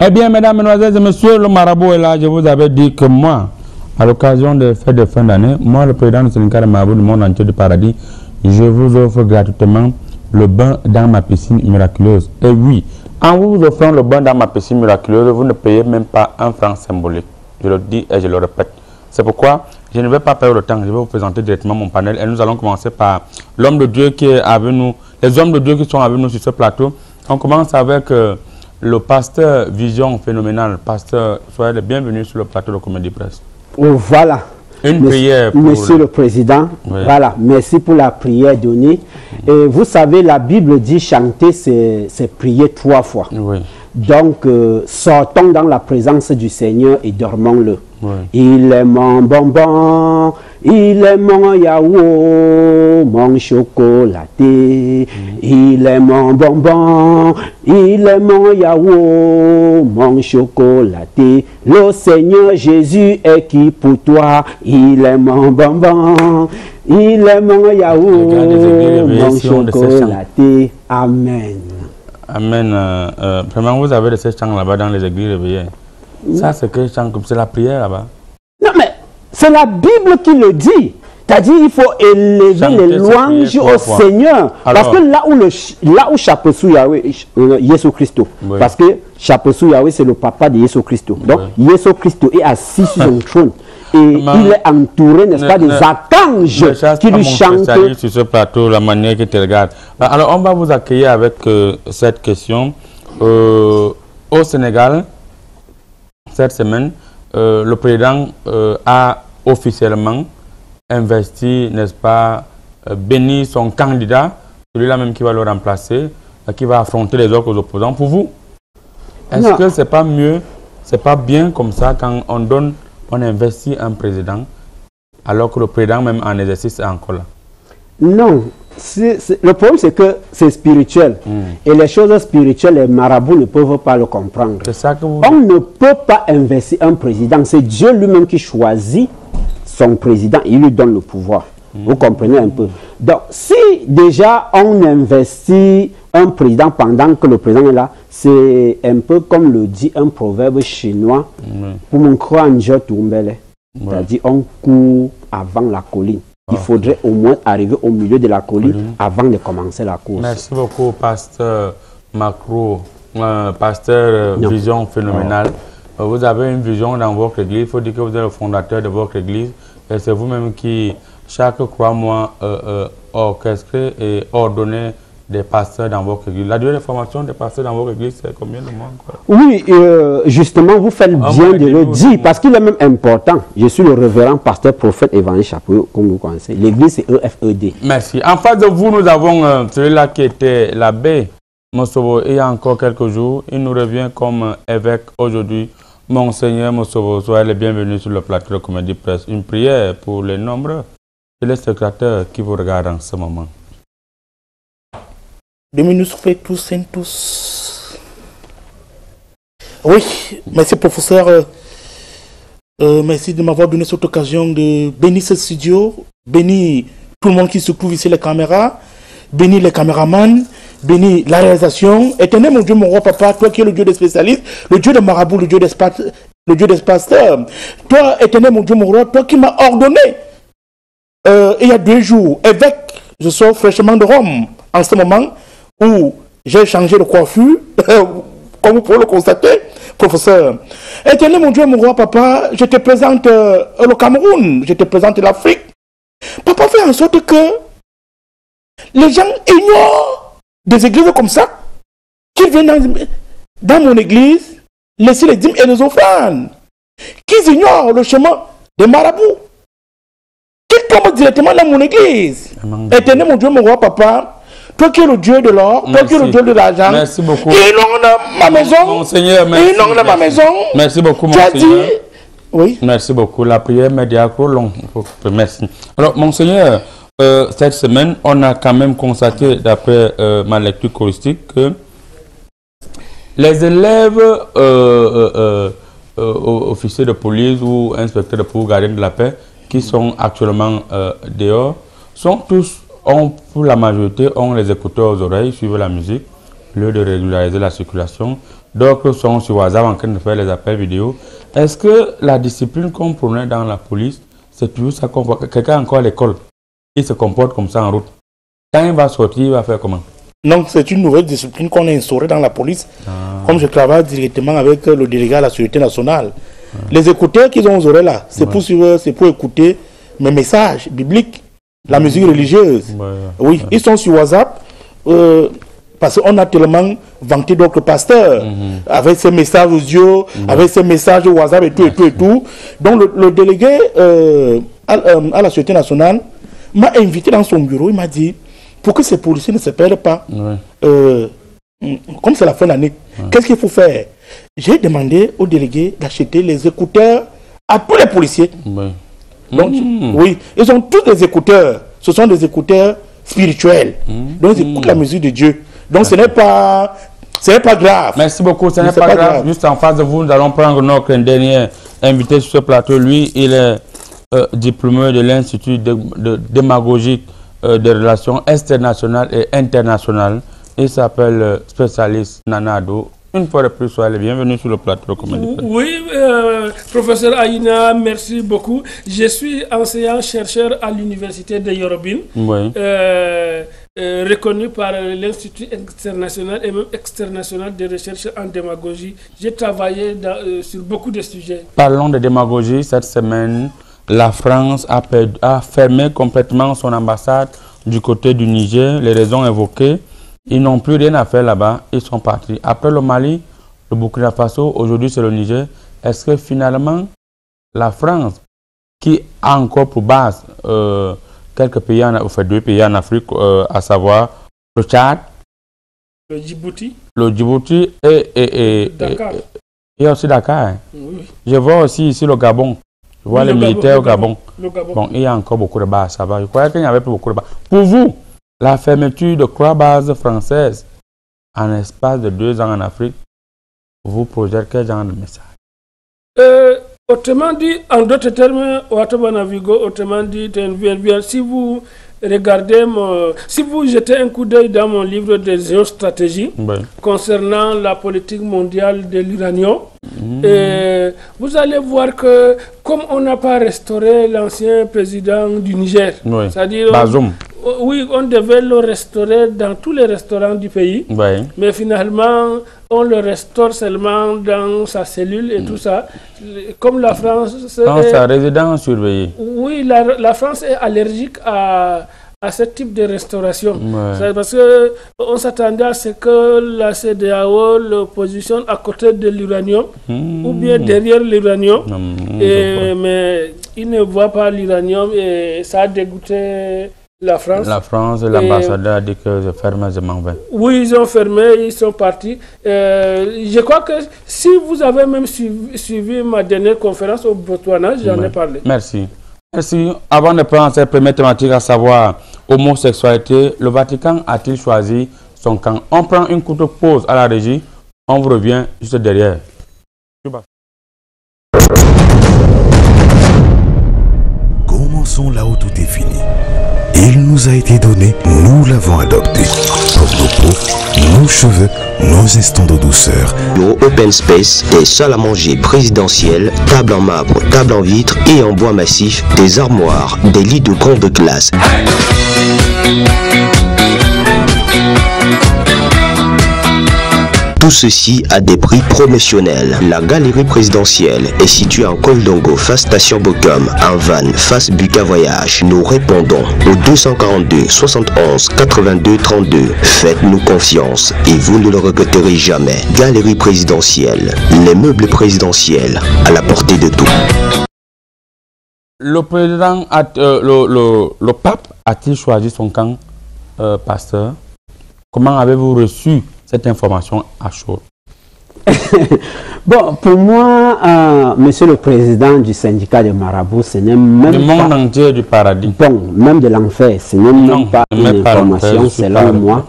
Eh bien, mesdames, mesdemoiselles et messieurs, le marabout est là. Je vous avais dit que moi, à l'occasion des fêtes de fin d'année, moi, le président du syndicat de marabout du monde entier du paradis, je vous offre gratuitement le bain dans ma piscine miraculeuse. Et oui, en vous offrant le bain dans ma piscine miraculeuse, vous ne payez même pas un franc symbolique. Je le dis et je le répète. C'est pourquoi je ne vais pas perdre le temps. Je vais vous présenter directement mon panel. Et nous allons commencer par l'homme de Dieu qui est avec nous, les hommes de Dieu qui sont avec nous sur ce plateau. On commence avec le pasteur Vision Phénoménale. Pasteur, soyez le bienvenu sur le plateau de Comédie Presse. Oh, voilà. Une prière pour Monsieur le Président, oui. Voilà, merci pour la prière donnée. Et vous savez, la Bible dit chanter, c'est prier 3 fois. Oui. Donc, sortons dans la présence du Seigneur et dormons-le. Oui. Il est mon bonbon, il est mon yaourt, mon chocolaté. Il est mon bonbon, il est mon yaourt, mon chocolaté. Le Seigneur Jésus est qui pour toi? Il est mon bonbon, il est mon yaourt, mon chocolaté. Amen. Amen. Vraiment, vous avez de ces chants là-bas dans les églises réveillées. Ça, c'est que c'est la prière là-bas. Non, mais c'est la Bible qui le dit. C'est-à-dire qu'il faut élever chanter les louanges au Seigneur. Alors, parce que là où Chapesou Yahweh, Jésus Christ, oui. Parce que Chapesou Yahweh, c'est le papa de Jésus Christ. Donc, oui. Jésus Christ est assis sur son trône. Et il est entouré, n'est-ce pas, des archanges qui lui chantent. Sur ce plateau, la manière qu'il te regarde. Alors, on va vous accueillir avec cette question. Au Sénégal, cette semaine, le président a officiellement investi, n'est-ce pas, béni son candidat, celui-là même qui va le remplacer, qui va affronter les autres opposants. Pour vous, est-ce que c'est pas mieux, c'est pas bien comme ça quand on investit un président alors que le président même en exercice est encore là? Non. Le problème, c'est que c'est spirituel. Et les choses spirituelles, les marabouts ne peuvent pas le comprendre. Ça que vous... On ne peut pas investir un président. C'est Dieu lui-même qui choisit son président. Il lui donne le pouvoir. Vous comprenez un peu. Donc, si déjà on investit un président pendant que le président est là, c'est un peu comme le dit un proverbe chinois. Pour mon croix, c'est-à-dire on court avant la colline. Il faudrait au moins arriver au milieu de la colline avant de commencer la course. Merci beaucoup, pasteur Macro, pasteur Vision Phénoménale. Vous avez une vision dans votre église. Il faut dire que vous êtes le fondateur de votre église. Et c'est vous-même qui, chaque 3 mois, orchestrez et ordonnez des pasteurs dans votre église. La durée de formation des pasteurs dans votre église, c'est combien de mois? Oui, justement, vous faites bien de le dire, parce qu'il est même important. Je suis le révérend pasteur prophète évangile Chapeau, comme vous connaissez. L'église, c'est EFED. Merci. En face de vous, nous avons celui-là qui était l'abbé Mosobo. Il y a encore quelques jours, il nous revient comme évêque aujourd'hui. Monseigneur Mosobo, soyez le bienvenu sur le plateau de Comédie Presse. Une prière pour les nombreux téléspectateurs qui vous regardent en ce moment. Dominus tous. Oui, merci professeur. Merci de m'avoir donné cette occasion de bénir ce studio, bénir tout le monde qui se trouve ici, les caméras, bénir les caméramans, bénir la réalisation. Éternel mon Dieu, mon roi papa, toi qui es le Dieu des spécialistes, le Dieu de marabout, le Dieu des pasteurs. Toi, éternel mon Dieu, mon roi, toi qui m'as ordonné, il y a 2 jours, évêque, je sors fraîchement de Rome en ce moment, où j'ai changé de coiffure, comme vous pouvez le constater, professeur. Éternel mon Dieu, mon roi, papa, je te présente le Cameroun, je te présente l'Afrique. Papa fait en sorte que les gens ignorent des églises comme ça, qu'ils viennent dans mon église, laisser les dîmes et les offrandes, qu'ils ignorent le chemin des marabouts, qu'ils tombent directement dans mon église. Éternel mon Dieu, mon roi, papa, toi qui es le Dieu de l'or, toi qui es le Dieu de l'argent. Merci beaucoup. Inonde ma maison. Monseigneur, merci. Inonde ma maison. Merci beaucoup, Monseigneur. Oui. Merci beaucoup. La prière médiacre long. Merci. Alors, Monseigneur, cette semaine, on a quand même constaté, d'après ma lecture choristique, que les élèves officiers de police ou inspecteurs de police, gardiens de la paix, qui sont actuellement dehors, sont tous, pour la majorité, ont les écouteurs aux oreilles, suivent la musique, au lieu de régulariser la circulation. d'autres sont sur WhatsApp en train de faire les appels vidéo. Est-ce que la discipline qu'on prenait dans la police, c'est toujours ça qu'on voit? Quelqu'un encore à l'école, il se comporte comme ça en route. Quand il va sortir, il va faire comment? Non, c'est une nouvelle discipline qu'on a instaurée dans la police. Comme je travaille directement avec le délégué à la sécurité nationale. Les écouteurs qu'ils ont aux oreilles là, c'est pour écouter mes messages bibliques, la musique religieuse. Oui, ils sont sur WhatsApp parce qu'on a tellement vanté d'autres pasteurs avec ces messages audio, avec ces messages WhatsApp et tout. Donc le délégué à la sécurité nationale m'a invité dans son bureau, il m'a dit, pour que ces policiers ne se perdent pas, comme c'est la fin d'année, qu'est-ce qu'il faut faire? J'ai demandé au délégué d'acheter les écouteurs à tous les policiers. Donc, oui, ils ont tous des écouteurs. Ce sont des écouteurs spirituels. Donc, ils écoutent la musique de Dieu. Donc, ce n'est pas grave. Merci beaucoup, ce n'est pas grave. Juste en face de vous, nous allons prendre notre dernier invité sur ce plateau. Lui, il est diplômé de l'Institut de démagogie des relations internationales et internationales. Il s'appelle spécialiste Nanado. Une fois de plus, soyez bienvenue sur le plateau. Oui, professeur Aïna, merci beaucoup. Je suis enseignant-chercheur à l'université de Yorobin, reconnu par l'Institut international et même externational de recherche en démagogie. J'ai travaillé sur beaucoup de sujets. Parlons de démagogie. Cette semaine, la France a fermé complètement son ambassade du côté du Niger. Les raisons évoquées. Ils n'ont plus rien à faire là-bas, ils sont partis. Après le Mali, le Burkina Faso, aujourd'hui c'est le Niger. Est-ce que finalement, la France, qui a encore pour base quelques pays, deux pays en Afrique, à savoir le Tchad, le Djibouti et Dakar. Et aussi Dakar. Hein. Oui. Je vois aussi ici le Gabon. Je vois les militaires au Gabon. Bon, il y a encore beaucoup de bases, ça va. Je croyais qu'il n'y avait plus beaucoup de bases. Pour vous, la fermeture de 3 bases françaises en espace de 2 ans en Afrique, vous projette quel genre de message? Autrement dit, en d'autres termes, autrement dit, si vous regardez, si vous jetez un coup d'œil dans mon livre de géostratégie concernant la politique mondiale de l'uranium, vous allez voir que comme on n'a pas restauré l'ancien président du Niger, c'est-à-dire Bazoum. Oui, on devait le restaurer dans tous les restaurants du pays, mais finalement, on le restaure seulement dans sa cellule et tout ça. Comme la France... Dans sa résidence surveillée. Oui, la France est allergique à ce type de restauration. Parce qu'on s'attendait à ce que la CEDEAO le positionne à côté de l'uranium ou bien derrière l'uranium. Mais il ne voit pas l'uranium et ça a dégoûté la France. La France, l'ambassadeur a dit que je ferme, je m'en vais. Oui, ils ont fermé, ils sont partis. Je crois que si vous avez même suivi ma dernière conférence au Botswana, j'en ai parlé. Merci. Merci. Avant de prendre cette première thématique, à savoir homosexualité, le Vatican a-t-il choisi son camp? On prend une courte pause à la régie. On vous revient juste derrière. Commençons là où tout est fini. Il nous a été donné, nous l'avons adopté. Pour nos peaux, nos cheveux, nos instants de douceur. Bureau open space, des salles à manger présidentielles, tables en marbre, tables en vitre et en bois massif, des armoires, des lits de grande classe. Tout ceci à des prix promotionnels. La galerie présidentielle est située en Koldongo, face station Bokum, en Van, face Buka Voyage. Nous répondons au 242 71 82 32. Faites-nous confiance et vous ne le regretterez jamais. Galerie présidentielle, les meubles présidentiels à la portée de tout. Le président, le pape a-t-il choisi son camp, pasteur? Comment avez-vous reçu cette information à chaud? Bon, pour moi, monsieur le président du syndicat des marabouts, ce n'est même du monde entier du paradis. Bon, même de l'enfer, ce n'est même pas une information selon moi.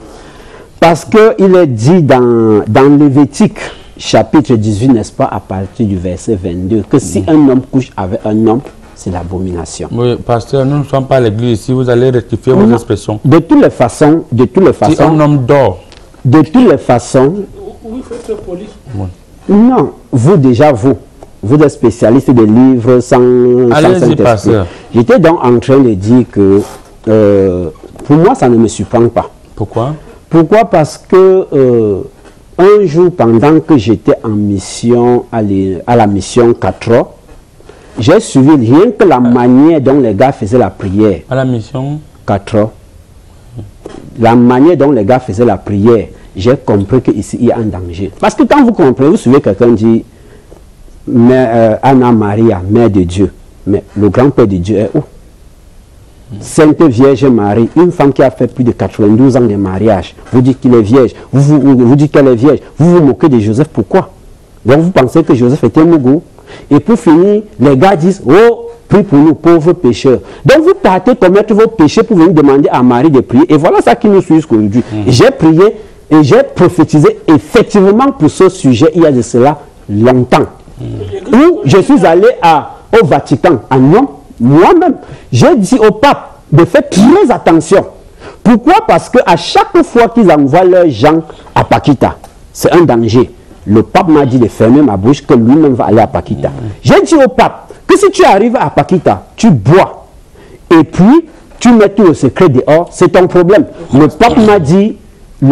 Parce qu'il est dit dans Lévitique, chapitre 18, n'est-ce pas, à partir du verset 22, que si un homme couche avec un homme, c'est l'abomination. Oui, pasteur, nous ne sommes pas à l'église ici, vous allez rectifier vos expressions. De toutes les façons, si un homme dort, de toutes les façons, faut être poli. Oui. Non, vous déjà, vous êtes spécialiste des livres sans Saint-Esprit. J'étais donc en train de dire que pour moi, ça ne me surprend pas. Pourquoi? Pourquoi? Parce que un jour, pendant que j'étais en mission, à la mission 4 ans, j'ai suivi rien que la manière dont les gars faisaient la prière. À la mission 4 ans. La manière dont les gars faisaient la prière, j'ai compris qu'ici, il y a un danger. Parce que quand vous comprenez, vous suivez quelqu'un dit Anna Maria, Mère de Dieu. Mais le grand-père de Dieu est où? Sainte Vierge Marie, une femme qui a fait plus de 92 ans de mariage. Vous dites qu'il est vierge, vous dites qu'elle est vierge. Vous vous moquez de Joseph, pourquoi? Donc vous pensez que Joseph était Mougou. Et pour finir, les gars disent, oh, prie pour nous, pauvres pécheurs. Donc vous partez commettre vos péchés pour venir demander à Marie de prier. Et voilà ça qui nous suit jusqu'aujourd'hui. J'ai prié et j'ai prophétisé effectivement pour ce sujet il y a de cela longtemps. Où je suis allé au Vatican, à Lyon, moi-même, j'ai dit au pape de faire très attention. Pourquoi? Parce qu'à chaque fois qu'ils envoient leurs gens à Paquita, c'est un danger. Le pape m'a dit de fermer ma bouche, que lui-même va aller à Paquita. J'ai dit au pape que si tu arrives à Paquita, tu bois, et puis tu mets tout le secret dehors, c'est ton problème. Le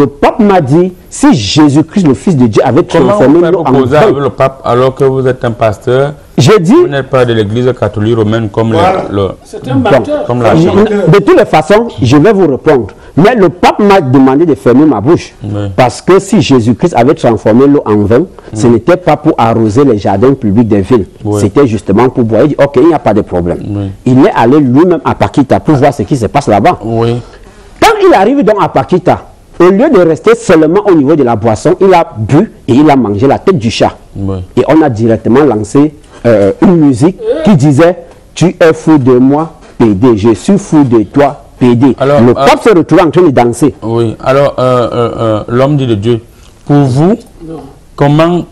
pape m'a dit, si Jésus-Christ, le Fils de Dieu, avait transformé l'eau en vin. Avec le pape alors que vous êtes un pasteur, vous n'êtes pas de l'église catholique romaine comme c'est un menteur. De toutes les façons, je vais vous répondre. Mais le pape m'a demandé de fermer ma bouche. Oui. Parce que si Jésus-Christ avait transformé l'eau en vin, ce n'était pas pour arroser les jardins publics des villes. Oui. C'était justement pour boire. Il dit, ok, il n'y a pas de problème. Oui. Il est allé lui-même à Paquita pour voir ce qui se passe là-bas. Oui. Quand il arrive donc à Paquita, au lieu de rester seulement au niveau de la boisson, il a bu et il a mangé la tête du chat. Oui. Et on a directement lancé une musique qui disait, tu es fou de moi, PD, je suis fou de toi, PD. Alors, le pape se retrouve en train de danser. Oui, alors l'homme dit de Dieu, pour vous,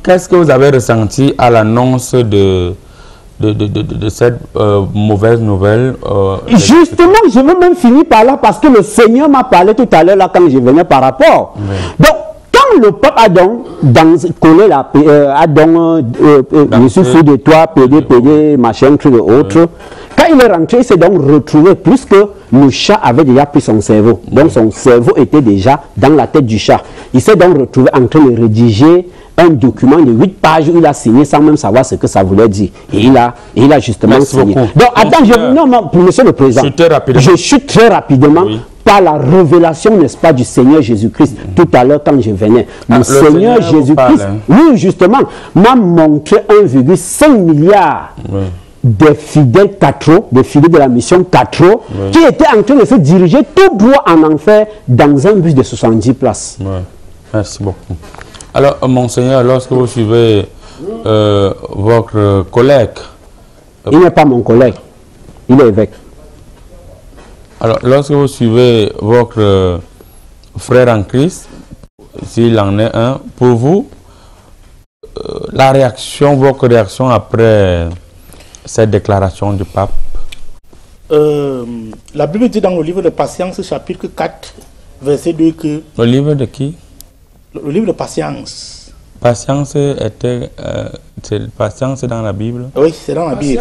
qu'est-ce que vous avez ressenti à l'annonce de cette mauvaise nouvelle? Justement, je veux même finir par là parce que le Seigneur m'a parlé tout à l'heure là quand je venais par rapport. Oui. Donc, quand le pape a donc collé la je suis fou de toi, PD, machin, truc et autre. Quand il est rentré, il s'est donc retrouvé, puisque le chat avait déjà pris son cerveau. Donc son cerveau était déjà dans la tête du chat. Il s'est donc retrouvé en train de rédiger un document de 8 pages où il a signé sans même savoir ce que ça voulait dire. Et il a justement signé. Donc attends, non, monsieur le Président, je chute très rapidement. Oui. Par la révélation, n'est-ce pas, du Seigneur Jésus-Christ, tout à l'heure quand je venais. Le Seigneur Jésus-Christ, oui, justement, m'a montré 1,5 milliard des fidèles des fidèles de la mission 4 qui étaient en train de se diriger tout droit en enfer dans un bus de 70 places. Merci beaucoup. Alors, Monseigneur, lorsque vous suivez votre collègue... il n'est pas mon collègue, il est évêque. Alors, lorsque vous suivez votre frère en Christ, s'il en est un, pour vous, votre réaction après cette déclaration du pape? La Bible dit dans le livre de Patience, chapitre 4, verset 2 que... Le livre de qui? Le livre de Patience. Patience était... patience dans la Bible? Oui, c'est dans la Bible.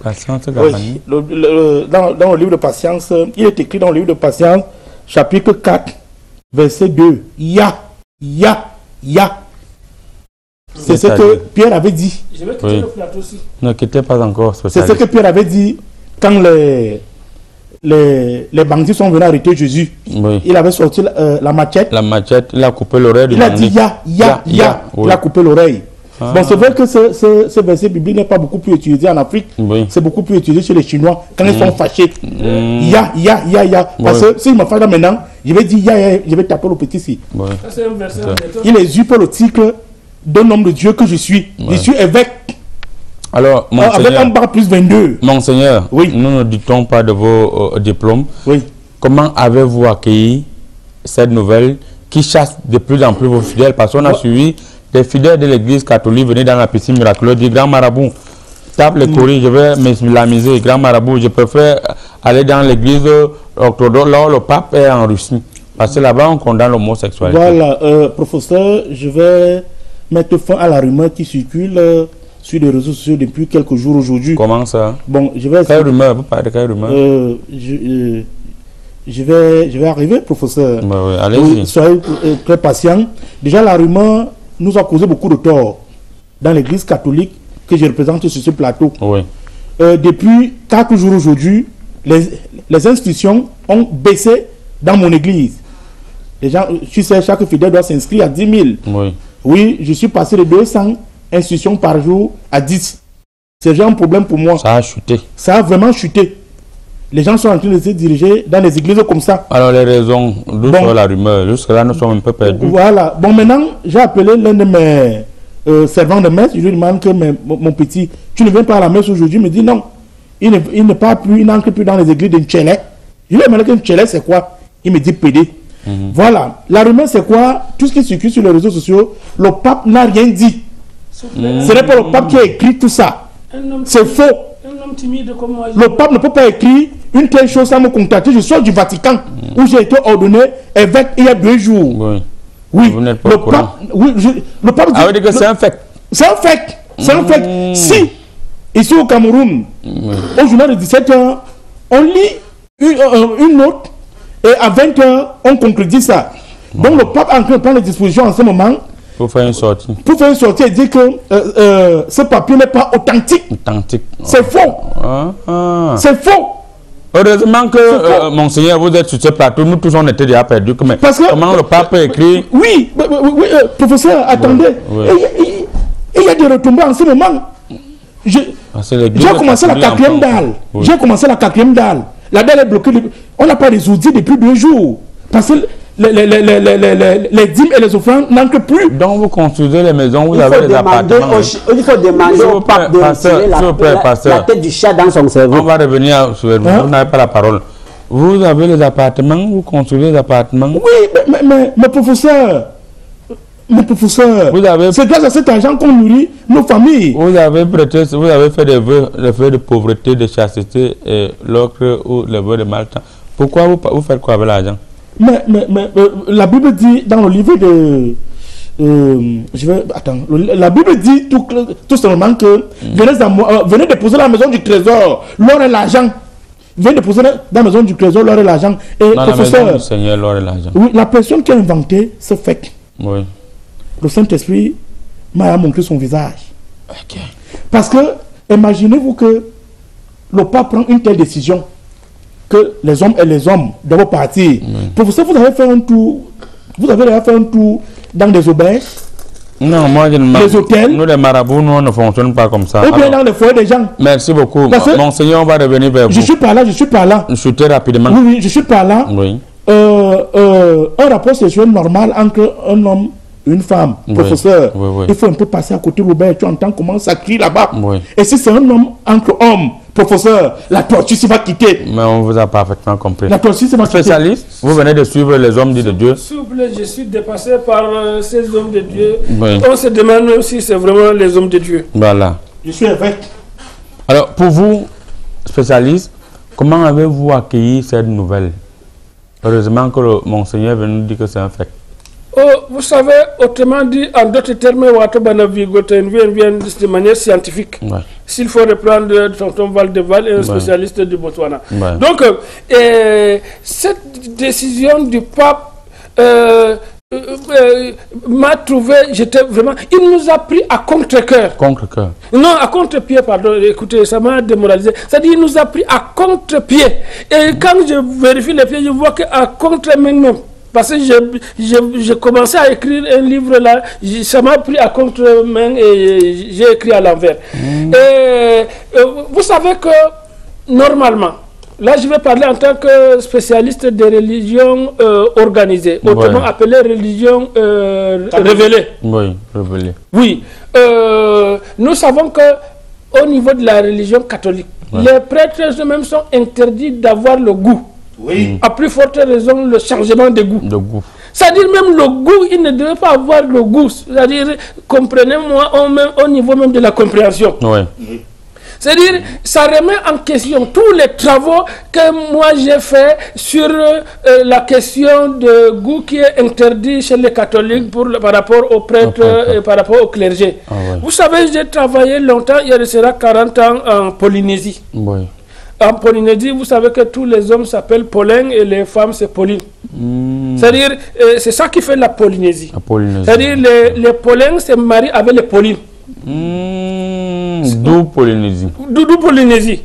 Patience Gabani. Oui, dans le livre de Patience, il est écrit dans le livre de Patience, chapitre 4, verset 2. Ya. C'est ce que Pierre avait dit. Je vais quitter le plateau aussi. Ne quittez pas encore. C'est ce que Pierre avait dit quand les bandits sont venus arrêter Jésus. Oui. Il avait sorti la machette. La machette, il a coupé l'oreille. Il a dit ya. Oui. Il a coupé l'oreille. Ah. Bon, c'est vrai que ce verset biblique n'est pas beaucoup plus utilisé en Afrique. Oui. C'est beaucoup plus utilisé chez les Chinois quand ils sont fâchés. Ya. Parce que s'il me fâche là maintenant, je vais dire ya, je vais taper le petit ici. Oui. Ça, c'est un verset. Il est pour le titre d'un homme de Dieu que je suis. Oui. Je suis évêque. Alors, avec un bar plus 22. Monseigneur, oui. Nous ne doutons pas de vos diplômes. Oui. Comment avez-vous accueilli cette nouvelle qui chasse de plus en plus vos fidèles? Parce qu'on a suivi des fidèles de l'église catholique venir dans la piscine miraculeuse, dit grand marabout, tape le courrier, je vais m'islamiser, grand marabout, je préfère aller dans l'église orthodoxe, là où le pape est en Russie. Parce que là-bas, on condamne l'homosexualité. Voilà, professeur, je vais mettre fin à la rumeur qui circule sur les réseaux sociaux depuis quelques jours aujourd'hui. Comment ça? Bon, je vais... Quelle rumeur? Vous parlez de quelle rumeur? Je vais arriver, professeur. Oui, allez-y. Soyez très patient. Déjà, la rumeur nous a causé beaucoup de tort dans l'église catholique que je représente sur ce plateau. Oui. Depuis 4 jours aujourd'hui, les institutions ont baissé dans mon église. Les gens, tu sais, chaque fidèle doit s'inscrire à 10 000. Oui. Oui, je suis passé de 200 institutions par jour à 10. C'est déjà un problème pour moi. Ça a chuté. Ça a vraiment chuté. Les gens sont en train de se diriger dans les églises comme ça. Alors les raisons, d'où sort la rumeur? Jusque-là, nous sommes un peu perdus. Voilà. Bon, maintenant, j'ai appelé l'un de mes servants de messe. Je lui demande que mon petit, tu ne viens pas à la messe aujourd'hui? Il me dit non. Il ne parle plus, il n'entre plus dans les églises de Tchélé. Je lui ai demandé que Tchélé, c'est quoi? Il me dit PD. Voilà. La rumeur, c'est quoi? Tout ce qui circule sur les réseaux sociaux, le pape n'a rien dit. Ce n'est pas le pape qui a écrit tout ça. C'est faux. Un homme timide comme moi. Le pape ne peut pas écrire une telle chose sans me contacter. Je sors du Vatican où j'ai été ordonné évêque il y a 2 jours. Oui. Oui. Vous n'êtes pas au courant. Le pape dit, veut dire que c'est un fait. C'est un fait. C'est un fait. Si, ici au Cameroun, au journal de 17h, on lit une note et à 20h, on concrétise ça. Donc le pape est en train de prendre les dispositions en ce moment. Pour faire une sortie. Pour faire une sortie et dire que ce papier n'est pas authentique. Authentique. C'est faux. C'est faux. Heureusement que, monseigneur, vous êtes sur ce plateau. Nous tous, on était déjà perdus. Mais comment le pape écrit? Oui, professeur, attendez. Oui. Il y a des retombées en ce moment. J'ai commencé la 4e dalle. J'ai commencé la 4e dalle. La dalle est bloquée. On n'a pas les outils depuis 2 jours. Parce que les dîmes et les offrandes n'entrent plus. Donc vous construisez les maisons, vous avez les appartements. Il faut demander au pape de retirer la tête du chat dans son cerveau. On va revenir sur vous. Vous n'avez pas la parole. Vous avez les appartements, vous construisez les appartements. Oui, mais professeur, c'est grâce à cet argent qu'on nourrit nos familles. Vous avez fait des vœux de pauvreté, de chasteté, l'ocre ou les vœux de maltraitance. Pourquoi vous faites quoi avec l'argent? Mais la Bible dit dans le livre de... la Bible dit tout simplement que venez déposer la maison du trésor, l'or et l'argent. Venez déposer dans la maison du trésor, l'or et l'argent. Et dans professeur, la maison du Seigneur, l'or et l'argent. Oui, la personne qui a inventé ce fait. Oui. Le Saint-Esprit m'a montré son visage. Okay. Parce que, imaginez-vous que le pape prend une telle décision, que les hommes et les hommes doivent partir. Professeur, vous avez fait un tour, dans des auberges? Non, moi je ne... Les hôtels? Nous les marabouts, nous on ne fonctionne pas comme ça. Ou bien dans les foyers des gens? Merci beaucoup. Monseigneur, on va revenir vers vous. Je suis par là. Je suis très rapidement. Oui, je suis par là. Oui. Un rapport sexuel normal entre un homme et une femme, professeur, il faut un peu passer à côté, Robert, tu entends comment ça crie là-bas. Et si c'est un homme entre hommes, professeur, la torture va quitter. Mais on vous a parfaitement compris. La torture va quitter. Spécialiste, vous venez de suivre les hommes dits de Dieu. S'il vous plaît, je suis dépassé par ces hommes de Dieu. On se demande si c'est vraiment les hommes de Dieu. Voilà. Je suis évêque. Alors, pour vous, spécialiste, comment avez-vous accueilli cette nouvelle? Heureusement que le monseigneur vient nous dire que c'est un fait. Vous savez, autrement dit, en d'autres termes, vient de manière scientifique. S'il faut reprendre Tonton Valdeval, un spécialiste du Botswana. Donc, cette décision du pape m'a trouvé, j'étais vraiment... Il nous a pris à contre-cœur. Contre-cœur. Non, à contre-pied, pardon. Écoutez, ça m'a démoralisé. C'est-à-dire, il nous a pris à contre-pied. Et quand je vérifie les pieds, je vois qu'à contre-main même. Parce que j'ai commencé à écrire un livre là, ça m'a pris à contre-main et j'ai écrit à l'envers. Et vous savez que normalement, là je vais parler en tant que spécialiste des religions organisées, autrement appelées religions révélées. Oui, révélées. Oui, nous savons que au niveau de la religion catholique, les prêtres eux-mêmes sont interdits d'avoir le goût. Oui. À plus forte raison, le changement de goût. C'est-à-dire même le goût, il ne devait pas avoir le goût. C'est-à-dire, comprenez-moi, au niveau même de la compréhension. Oui. C'est-à-dire, ça remet en question tous les travaux que moi j'ai faits sur la question de goût qui est interdit chez les catholiques par rapport aux prêtres et par rapport au clergé. Vous savez, j'ai travaillé longtemps, il y a de cela 40 ans en Polynésie. Oui. En Polynésie, vous savez que tous les hommes s'appellent Paulin et les femmes c'est Pauline. C'est-à-dire, c'est ça qui fait la Polynésie. C'est-à-dire, les Paulins se marient avec les Paulines. D'où Polynésie. D'où Polynésie.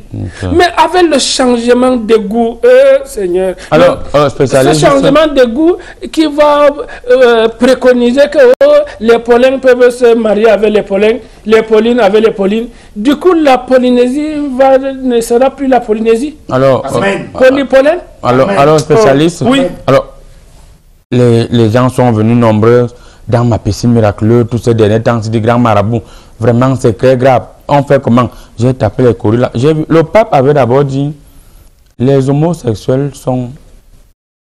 Mais avec le changement de goût, Seigneur. Alors, ce changement de goût qui va préconiser que les Paulins peuvent se marier avec les Paulins, les Paulines avec les Paulines. Du coup, la Polynésie ne sera plus la Polynésie. Alors, Polypolin. Alors, spécialiste. Oui. Alors, les gens sont venus nombreux dans ma piscine miraculeuse tous ces derniers temps, c'est des grands marabouts. Vraiment, c'est très grave. On fait comment? J'ai tapé les courriers là. Le pape avait d'abord dit les homosexuels sont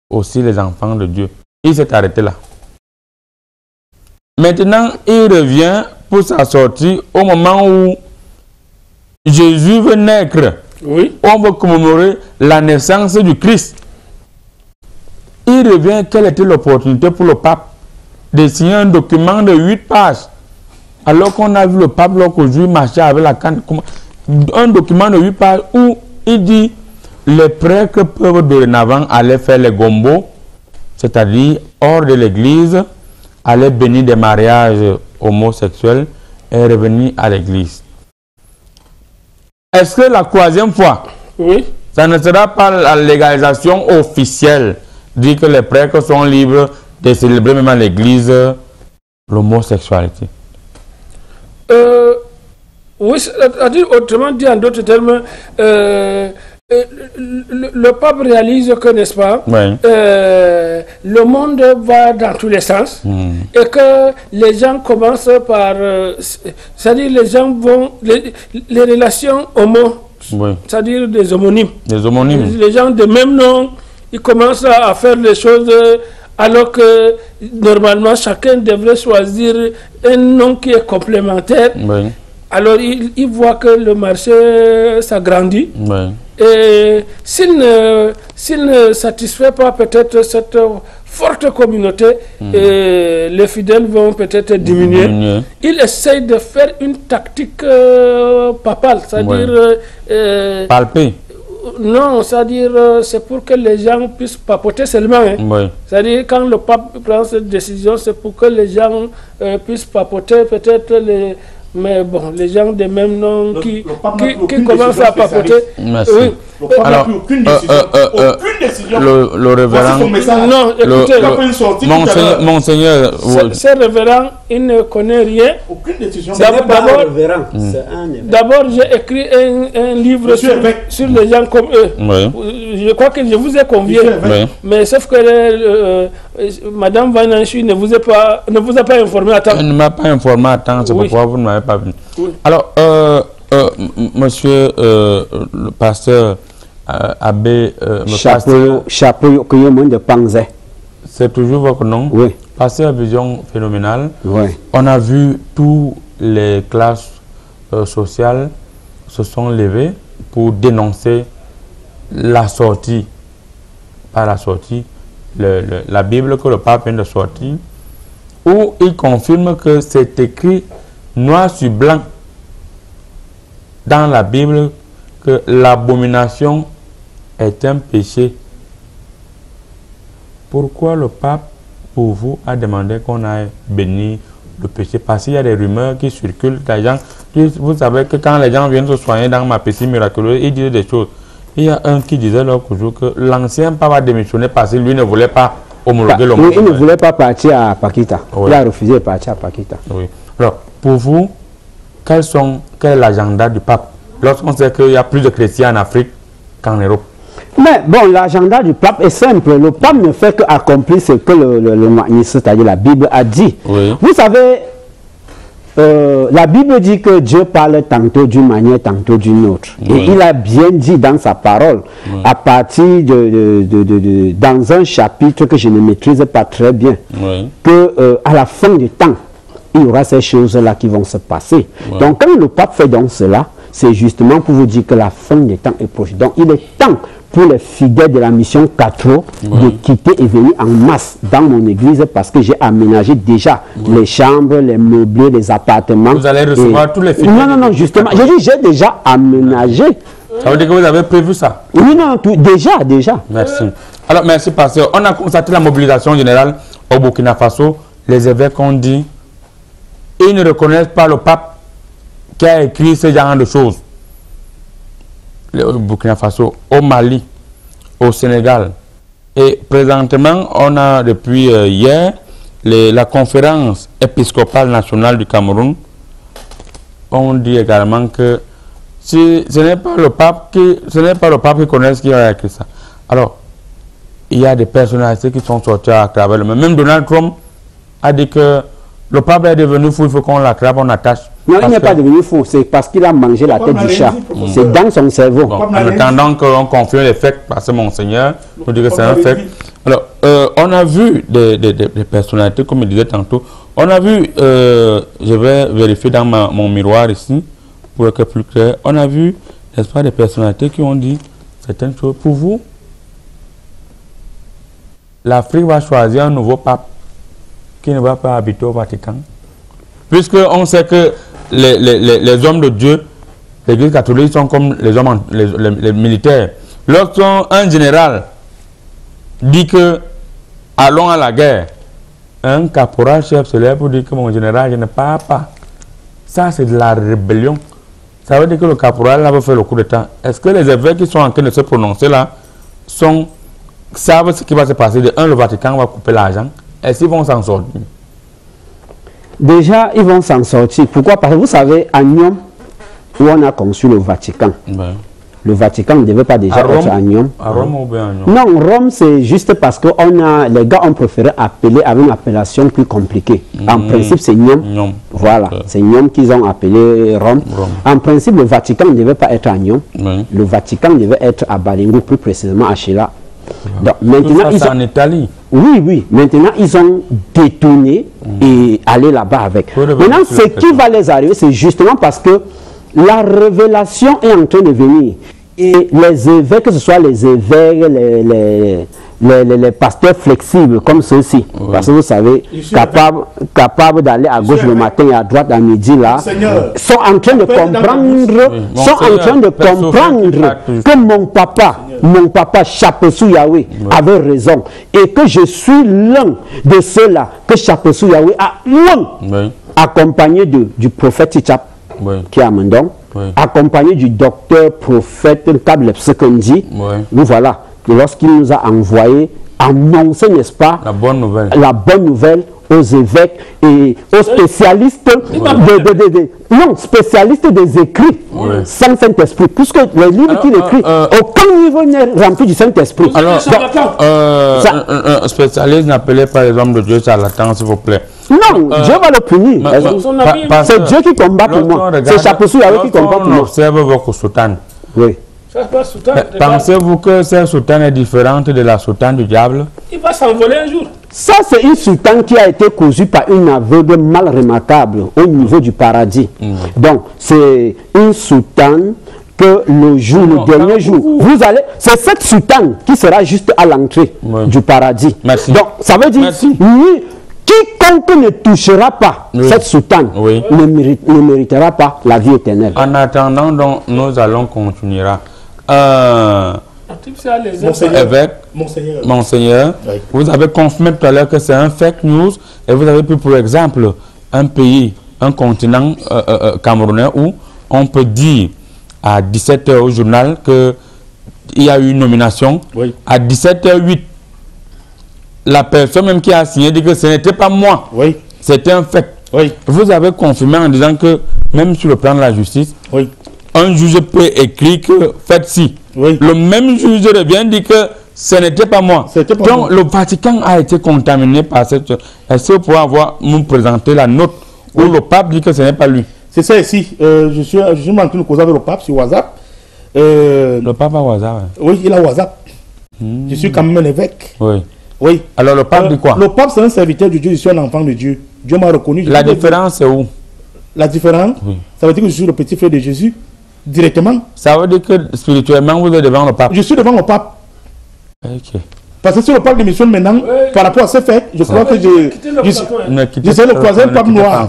aussi les enfants de Dieu. Il s'est arrêté là. Maintenant, il revient pour sa sortie au moment où Jésus veut naître. Oui. On va commémorer la naissance du Christ. Il revient, quelle était l'opportunité pour le pape de signer un document de 8 pages, alors qu'on a vu le pape l'aujourd'hui marcher avec la canne. Un document de 8 pages où il dit les prêtres peuvent dorénavant aller faire les gombos, c'est-à-dire hors de l'église, aller bénir des mariages homosexuels et revenir à l'église. Est-ce que la troisième fois, oui, ça ne sera pas la légalisation officielle, dit que les prêtres sont libres de célébrer même à l'église l'homosexualité? Oui, c'est-à-dire, autrement dit, en d'autres termes, le pape réalise que, n'est-ce pas, oui, le monde va dans tous les sens et que les gens commencent par... c'est-à-dire, les gens vont... Les relations homo, oui, c'est-à-dire des homonymes. des homonymes. Les gens de même nom, ils commencent à faire les choses... alors que normalement chacun devrait choisir un nom qui est complémentaire. Oui. Alors il voit que le marché s'agrandit. Oui. Et s'il ne satisfait pas peut-être cette forte communauté, les fidèles vont peut-être diminuer. Il essaye de faire une tactique papale, c'est-à-dire... palper. Non, c'est-à-dire, c'est pour que les gens puissent papoter seulement. Hein. Oui. C'est-à-dire, quand le pape prend cette décision, c'est pour que les gens puissent papoter, peut-être les... Mais bon, les gens des mêmes noms qui commencent à papoter. Merci. Oui. Alors, aucune décision. Le révérend... Non, écoutez, Monseigneur... Ce révérend, il ne connaît rien. Aucune décision. D'abord, j'ai écrit un livre sur les gens comme eux. Oui. Je crois que je vous ai convié. Oui. Mais sauf que Madame Vananchu ne vous a pas informé à temps. Elle ne m'a pas informé à temps, c'est pourquoi vous ne m'avez pas venu. Oui. Alors, monsieur le pasteur Abbé Chapeau de Panzé. C'est toujours votre nom? Oui. Pasteur Vision Phénoménale. Oui. On a vu toutes les classes sociales se sont levées pour dénoncer la sortie, pas la sortie, la Bible que le pape vient de sortir, où il confirme que c'est écrit noir sur blanc dans la Bible que l'abomination est un péché. Pourquoi le pape, pour vous, a demandé qu'on aille bénir le péché? Parce qu'il y a des rumeurs qui circulent. Vous savez que quand les gens viennent se soigner dans ma piscine miraculeuse, ils disent des choses. Il y a un qui disait l'autre jour que l'ancien pape a démissionné parce que lui ne voulait pas homologuer l'homme. Il ne voulait pas partir à Paquita. Oui. Il a refusé de partir à Paquita. Oui. Alors, pour vous, quel est l'agenda du pape lorsqu'on sait qu'il y a plus de chrétiens en Afrique qu'en Europe? Mais bon, l'agenda du pape est simple. Le pape ne fait qu'accomplir ce que le magnicien, c'est-à-dire la Bible, a dit. Oui. Vous savez, la Bible dit que Dieu parle tantôt d'une manière, tantôt d'une autre. Oui. Et il a bien dit dans sa parole, oui, à partir dans un chapitre que je ne maîtrise pas très bien, oui, que à la fin du temps, il y aura ces choses-là qui vont se passer. Oui. Donc quand le pape fait donc cela, c'est justement pour vous dire que la fin des temps est proche. Donc il est temps pour les fidèles de la mission 4 de quitter et venir en masse dans mon église parce que j'ai aménagé déjà les chambres, les meublés, les appartements. Vous allez recevoir tous les fidèles. Non, justement. J'ai dit, j'ai déjà aménagé. Ça veut dire que vous avez prévu ça? Oui, non, déjà. Merci. Alors, merci, pasteur. On a constaté la mobilisation générale au Burkina Faso. Les évêques ont dit, ils ne reconnaissent pas le pape qui a écrit ce genre de choses. Au Burkina Faso, au Mali, au Sénégal. Et présentement, on a depuis hier la conférence épiscopale nationale du Cameroun. On dit également que si ce n'est pas le pape qui connaît ce qui a écrit ça. Alors, il y a des personnalités qui sont sorties à travers le monde. Même Donald Trump a dit que le pape est devenu fou, il faut qu'on l'attrape, on attache. Non, il n'est pas devenu fou, c'est parce qu'il a mangé la tête du chat. C'est dans son cerveau. Bon, en attendant qu'on confirme les faits, parce que Monseigneur nous dit que c'est un fait. Alors, on a vu des personnalités, comme je disais tantôt. On a vu, je vais vérifier dans mon miroir ici, pour être plus clair. On a vu, n'est-ce pas, des personnalités qui ont dit certaines choses. Pour vous, l'Afrique va choisir un nouveau pape qui ne va pas habiter au Vatican. Puisqu'on sait que les hommes de Dieu, l'Église catholique, sont comme les militaires. Lorsqu'un général dit que allons à la guerre, un caporal chef se lève pour dire que mon général, je ne pars pas. Ça, c'est de la rébellion. Ça veut dire que le caporal là va faire le coup d'État. Est-ce que les évêques qui sont en train de se prononcer là savent ce qui va se passer? De un, le Vatican va couper l'argent. Est-ce qu'ils vont s'en sortir? Déjà, ils vont s'en sortir. Pourquoi? Parce que vous savez, à Nyom, où on a conçu le Vatican, le Vatican ne devait pas déjà être à Nyom. À Rome ou bien à Nyom? Non, Rome, c'est juste parce que les gars ont préféré appeler avec une appellation plus compliquée. En principe, c'est Nyom. Voilà, c'est Nyom qu'ils ont appelé Rome. En principe, le Vatican ne devait pas être à Nyom. Le Vatican devait être à Balingo, plus précisément à Sheila. Donc, maintenant, ils sont en Italie. Oui. Maintenant, ils ont détourné et allé là-bas avec. Maintenant, ce qui va les arriver, c'est justement parce que la révélation est en train de venir. Et les évêques, que ce soit les évêques, les pasteurs flexibles comme ceux-ci, parce que vous savez, capables d'aller à gauche le matin et à droite à midi, là, sont en train de comprendre, que mon papa Chapesou Yahweh avait raison et que je suis l'un de ceux-là que Chapesou Yahweh a accompagné du prophète Tichap qui est à Mandon, accompagné du docteur prophète Kableb Sekondi. Nous voilà, lorsqu'il nous a envoyé annoncer, n'est-ce pas, la bonne nouvelle aux évêques et aux spécialistes spécialistes des écrits sans Saint-Esprit, puisque les livres qu'il écrit, aucun niveau n'est rempli du Saint-Esprit. Alors, un spécialiste n'appelait pas les hommes de Dieu charlatans, s'il vous plaît. Non, Dieu va le punir. C'est Dieu qui combat pour moi. C'est Chapesou Yahweh qui combat pour moi. Observe votre soutane. Oui. Pensez-vous que cette soutane est différente de la soutane du diable? Il va s'envoler un jour. Ça, c'est une soutane qui a été cousue par une aveugle mal remarquable au niveau du paradis. Donc, c'est une soutane que le dernier jour, vous allez... C'est cette soutane qui sera juste à l'entrée du paradis. Merci. Donc, ça veut dire... Quiconque ne touchera pas cette soutane ne méritera pas la vie éternelle. En attendant, donc, nous allons continuer. Monseigneur, vous avez confirmé tout à l'heure que c'est un fake news et vous avez pris pour exemple un pays, un continent camerounais où on peut dire à 17h au journal qu'il y a eu une nomination. À 17h08, la personne même qui a signé dit que ce n'était pas moi. C'était un fait. Vous avez confirmé en disant que même sur le plan de la justice, un juge peut écrire que faites ci. Le même juge revient dit que ce n'était pas moi. Donc le Vatican a été contaminé par cette... Est-ce que vous pouvez nous présenter la note où le pape dit que ce n'est pas lui? C'est ça ici. Je suis en train de causer avec le pape sur WhatsApp. Le pape a WhatsApp? Oui, il a WhatsApp. Je suis quand même un évêque. Oui. Alors le pape dit quoi? Le pape c'est un serviteur de Dieu, je suis un enfant de Dieu. Dieu m'a reconnu. La différence c'est où? La différence, ça veut dire que je suis le petit frère de Jésus. directement. Ça veut dire que spirituellement, vous êtes devant le pape. Je suis devant le pape. Ok. Parce que si le pape démissionne maintenant, par rapport à ce fait, je crois que je sais le troisième pape noir.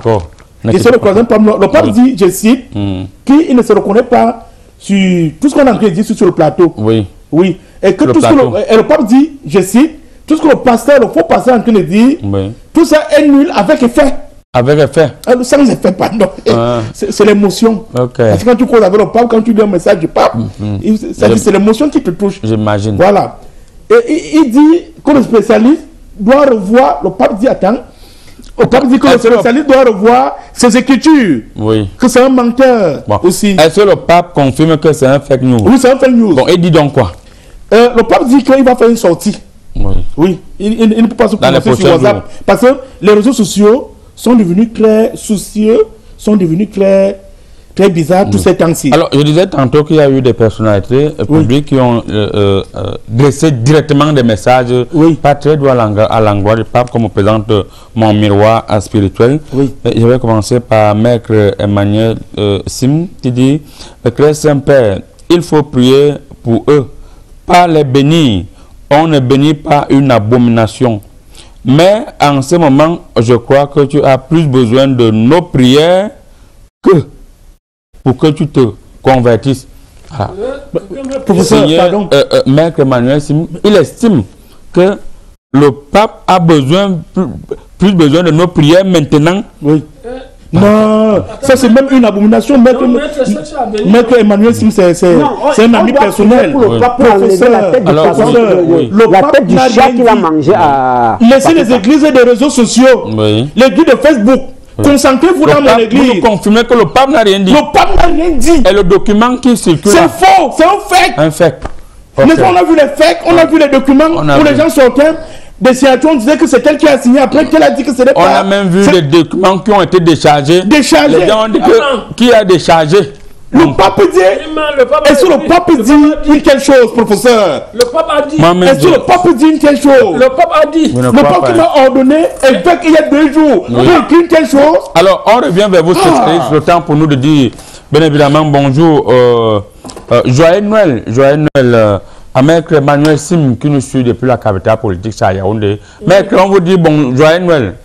Je sais le troisième pape noir. Le pape dit, je cite, qu'il ne se reconnaît pas sur tout ce qu'on a en train de dire sur le plateau. Oui. Oui. Et que tout ce que le pape dit, je cite, tout ce que le faux pasteur est en train de dire, tout ça est nul avec effet. Avec effet. Sans effet, pardon. C'est l'émotion. Parce que quand tu causes avec le pape, quand tu dis un message du pape, c'est l'émotion qui te touche. J'imagine. Voilà. Et il dit que le spécialiste doit revoir, le pape dit attends, le pape dit que le spécialiste doit revoir ses écritures. Oui. Que c'est un menteur aussi. Est-ce que le pape confirme que c'est un fake news? Oui, c'est un fake news. Bon, il dit donc quoi? Le pape dit qu'il va faire une sortie. Oui. Oui. Il ne peut pas se prononcer sur WhatsApp. Parce que les réseaux sociaux sont devenus très soucieux, sont devenus très bizarres tous ces temps-ci. Alors, je disais tantôt qu'il y a eu des personnalités publiques qui ont dressé directement des messages pas très doux à l'endroit du pape, comme présente mon miroir spirituel. Je vais commencer par Maître Emmanuel Sim, qui dit « Très Saint-Père, il faut prier pour eux, pas les bénir. On ne bénit pas une abomination. Mais en ce moment, je crois que tu as plus besoin de nos prières que pour que tu te convertisses. » Professeur, Maître Emmanuel Sim, il estime que le pape a plus besoin de nos prières maintenant. Oui. Non, ça c'est même une abomination. Maître Emmanuel Sim, c'est un ami personnel. Le pape a enlevé la tête du pasteur. La tête du chat qu'il a mangé à... Laissez les églises et les réseaux sociaux. L'église de Facebook. Concentrez-vous dans mon église. Vous confirmez que le pape n'a rien dit. Le pape n'a rien dit. Et le document qui circule. C'est faux, c'est un fake. Un fake. Mais on a vu les fakes, on a vu les documents où les gens sortaient. Des signatures, on disait que c'est elle qui a signé, après qu'elle a dit que ce n'est pas... On a même vu des documents qui ont été déchargés. Les gens ont dit que qui a déchargé. Le pape dit... Est-ce que le pape dit quelque chose, professeur? Le pape a dit... Est-ce que le pape dit quelque chose? Le pape a dit... Le pape qui m'a ordonné, évêque il y a 2 jours, il a écrit quelque chose. Alors, on revient vers vous, spécialistes, le temps pour nous de dire, bien évidemment, bonjour, joyeux Noël, à Maître Emmanuel Sim qui nous suit depuis la capitale politique, ça Yaoundé. Maître, on vous dit bon, joyeux Noël.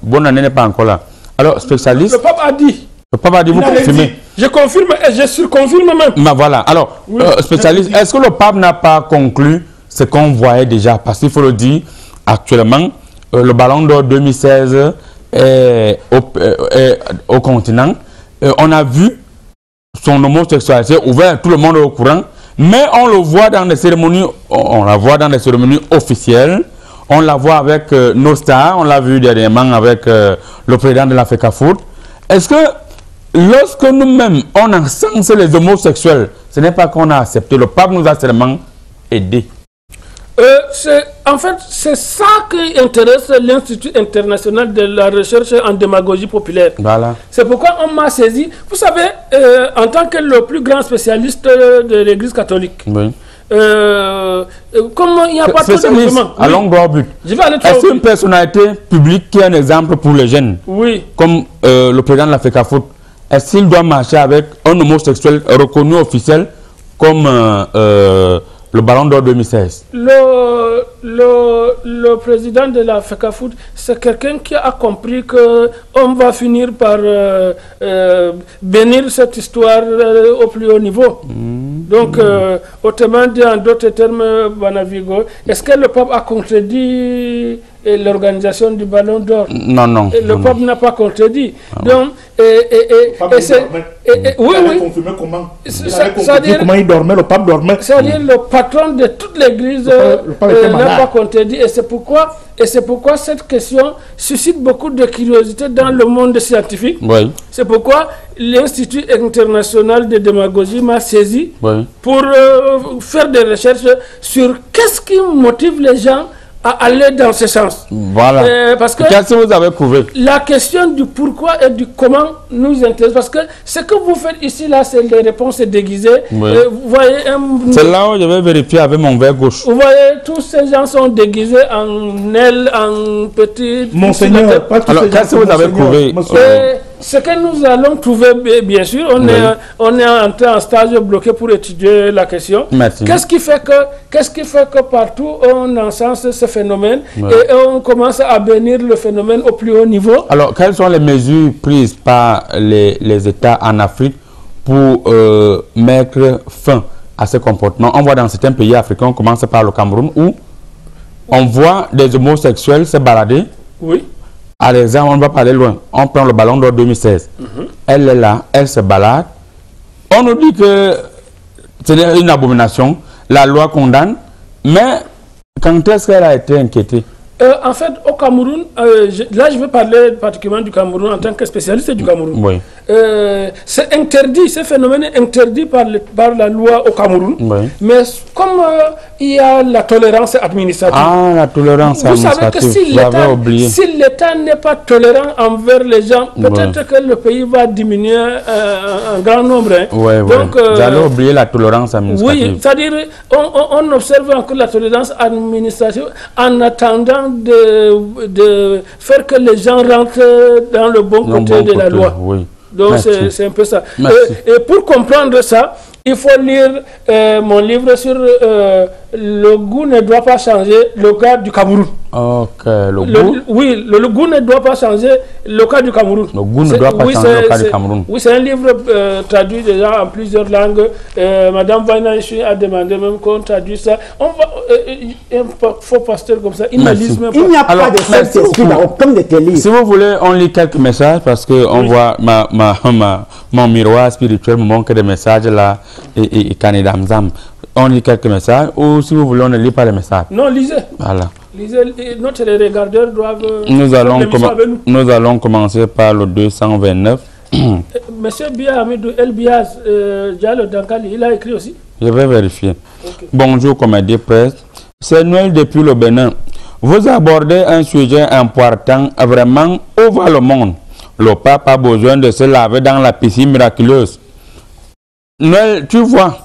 Bonne année n'est pas encore là. Alors, spécialiste. Le pape a dit. Le pape a dit, vous confirmez. Je confirme et je surconfirme même. Mais voilà. Alors, spécialiste, est-ce que le pape n'a pas conclu ce qu'on voyait déjà? Parce qu'il faut le dire, actuellement, le Ballon d'Or 2016 est au continent. On a vu son homosexualité ouverte, tout le monde est au courant. Mais on le voit dans des cérémonies, on la voit dans des cérémonies officielles. On la voit avec nos stars. On l'a vu dernièrement avec le président de la FECAFOOT. Est-ce que lorsque nous-mêmes on encense les homosexuels, ce n'est pas qu'on a accepté. Le pape nous a seulement aidé. En fait, c'est ça qui intéresse l'Institut international de la recherche en démagogie populaire. Voilà. C'est pourquoi on m'a saisi. Vous savez, en tant que le plus grand spécialiste de l'Église catholique, comme il n'y a pas trop de mouvement. Allons droit au but. Est-ce une personnalité publique qui est un exemple pour les jeunes? Oui. Comme le président de la FECAFOOT, est-ce qu'il doit marcher avec un homosexuel reconnu officiel comme le Ballon d'Or 2016? Le président de la FECAFOOT, c'est quelqu'un qui a compris qu'on va finir par bénir cette histoire au plus haut niveau. Donc, autrement dit, en d'autres termes, Banavigo, est-ce que le pape a contredit l'organisation du Ballon d'Or? Non, non. Le pape n'a pas contredit. Donc, oui, confirmé comment il dormait, le pape dormait. C'est-à-dire le patron de toute l'Église n'a pas contredit. Et c'est pourquoi cette question suscite beaucoup de curiosité dans le monde scientifique. Oui. C'est pourquoi l'Institut international de démagogie m'a saisi pour faire des recherches sur qu'est-ce qui motive les gens à aller dans ce sens. Voilà. Parce que qu'est-ce que vous avez trouvé? La question du pourquoi et du comment nous intéresse. Parce que ce que vous faites ici, là, c'est des réponses déguisées. Oui. Vous voyez, c'est là où je vais vérifier avec mon verre gauche. Vous voyez, tous ces gens sont déguisés en ailes, en petites... Monseigneur, alors, qu'est-ce que vous avez trouvé? ce que nous allons trouver, bien sûr, on est en stage bloqué pour étudier la question. Merci. Qu'est-ce qui fait que partout on encense ce phénomène et on commence à bénir le phénomène au plus haut niveau? Alors, quelles sont les mesures prises par les États en Afrique pour mettre fin à ce comportement? On voit dans certains pays africains, on commence par le Cameroun, où on voit des homosexuels se balader. Oui. À l'exemple, on va pas aller loin. On prend le ballon d'or 2016. Elle est là, elle se balade. On nous dit que c'est une abomination. La loi condamne. Mais quand est-ce qu'elle a été inquiétée? En fait, au Cameroun, là je vais parler particulièrement du Cameroun en tant que spécialiste du Cameroun. Oui. C'est interdit, ce phénomène est interdit par la loi au Cameroun. Oui. Mais comme il y a la tolérance administrative. Ah, la tolérance administrative. Vous savez que si l'État n'est pas tolérant envers les gens, peut-être que le pays va diminuer un grand nombre. Hein. Oui, donc, j'allais oublier la tolérance administrative. Oui, c'est-à-dire on observe encore la tolérance administrative en attendant de faire que les gens rentrent dans le bon côté de la loi. Oui. Donc c'est un peu ça. Et pour comprendre ça, il faut lire mon livre sur le goût ne doit pas changer le cas du Cameroun. Ok, le goût. Oui, le goût ne doit pas changer le cas du Cameroun. Le goût ne doit pas changer le cas du Cameroun. Oui, c'est un livre traduit déjà en plusieurs langues. Madame Vainaïchi a demandé même qu'on traduise ça. On va, un faux pasteur comme ça, ils ne lisent même pas. Il n'y a pas de Saint-Esprit dans aucun de tes livres. Si vous voulez, on lit quelques messages parce qu'on voit mon miroir spirituel me montre des messages là et Kanedamzam. On lit quelques messages ou si vous voulez, on ne lit pas les messages. Non, lisez. Voilà. Lisez, notre regardeurs doivent... Nous allons commencer par le 229. Monsieur Bia Hamidou El Biaz, Diallo Dankali, il a écrit aussi. Je vais vérifier. Okay. Bonjour, comédie presse. C'est Noël depuis le Bénin. Vous abordez un sujet important. Vraiment, où va le monde? Le pape a besoin de se laver dans la piscine miraculeuse. Noël, tu vois,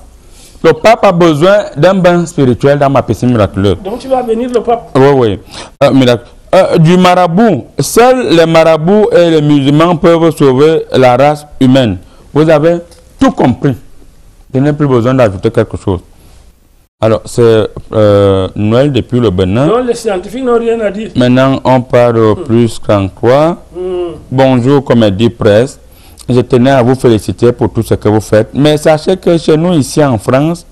le pape a besoin d'un bain spirituel dans ma piscine miraculeuse. Donc tu vas bénir le pape? Oui, oui. Du marabout, seuls les marabouts et les musulmans peuvent sauver la race humaine. Vous avez tout compris. Je n'ai plus besoin d'ajouter quelque chose. Alors, c'est Noël depuis le Bénin. Non, les scientifiques n'ont rien à dire. Maintenant, on parle plus qu'en quoi. Bonjour, comédie presse. Je tenais à vous féliciter pour tout ce que vous faites. Mais sachez que chez nous, ici en France,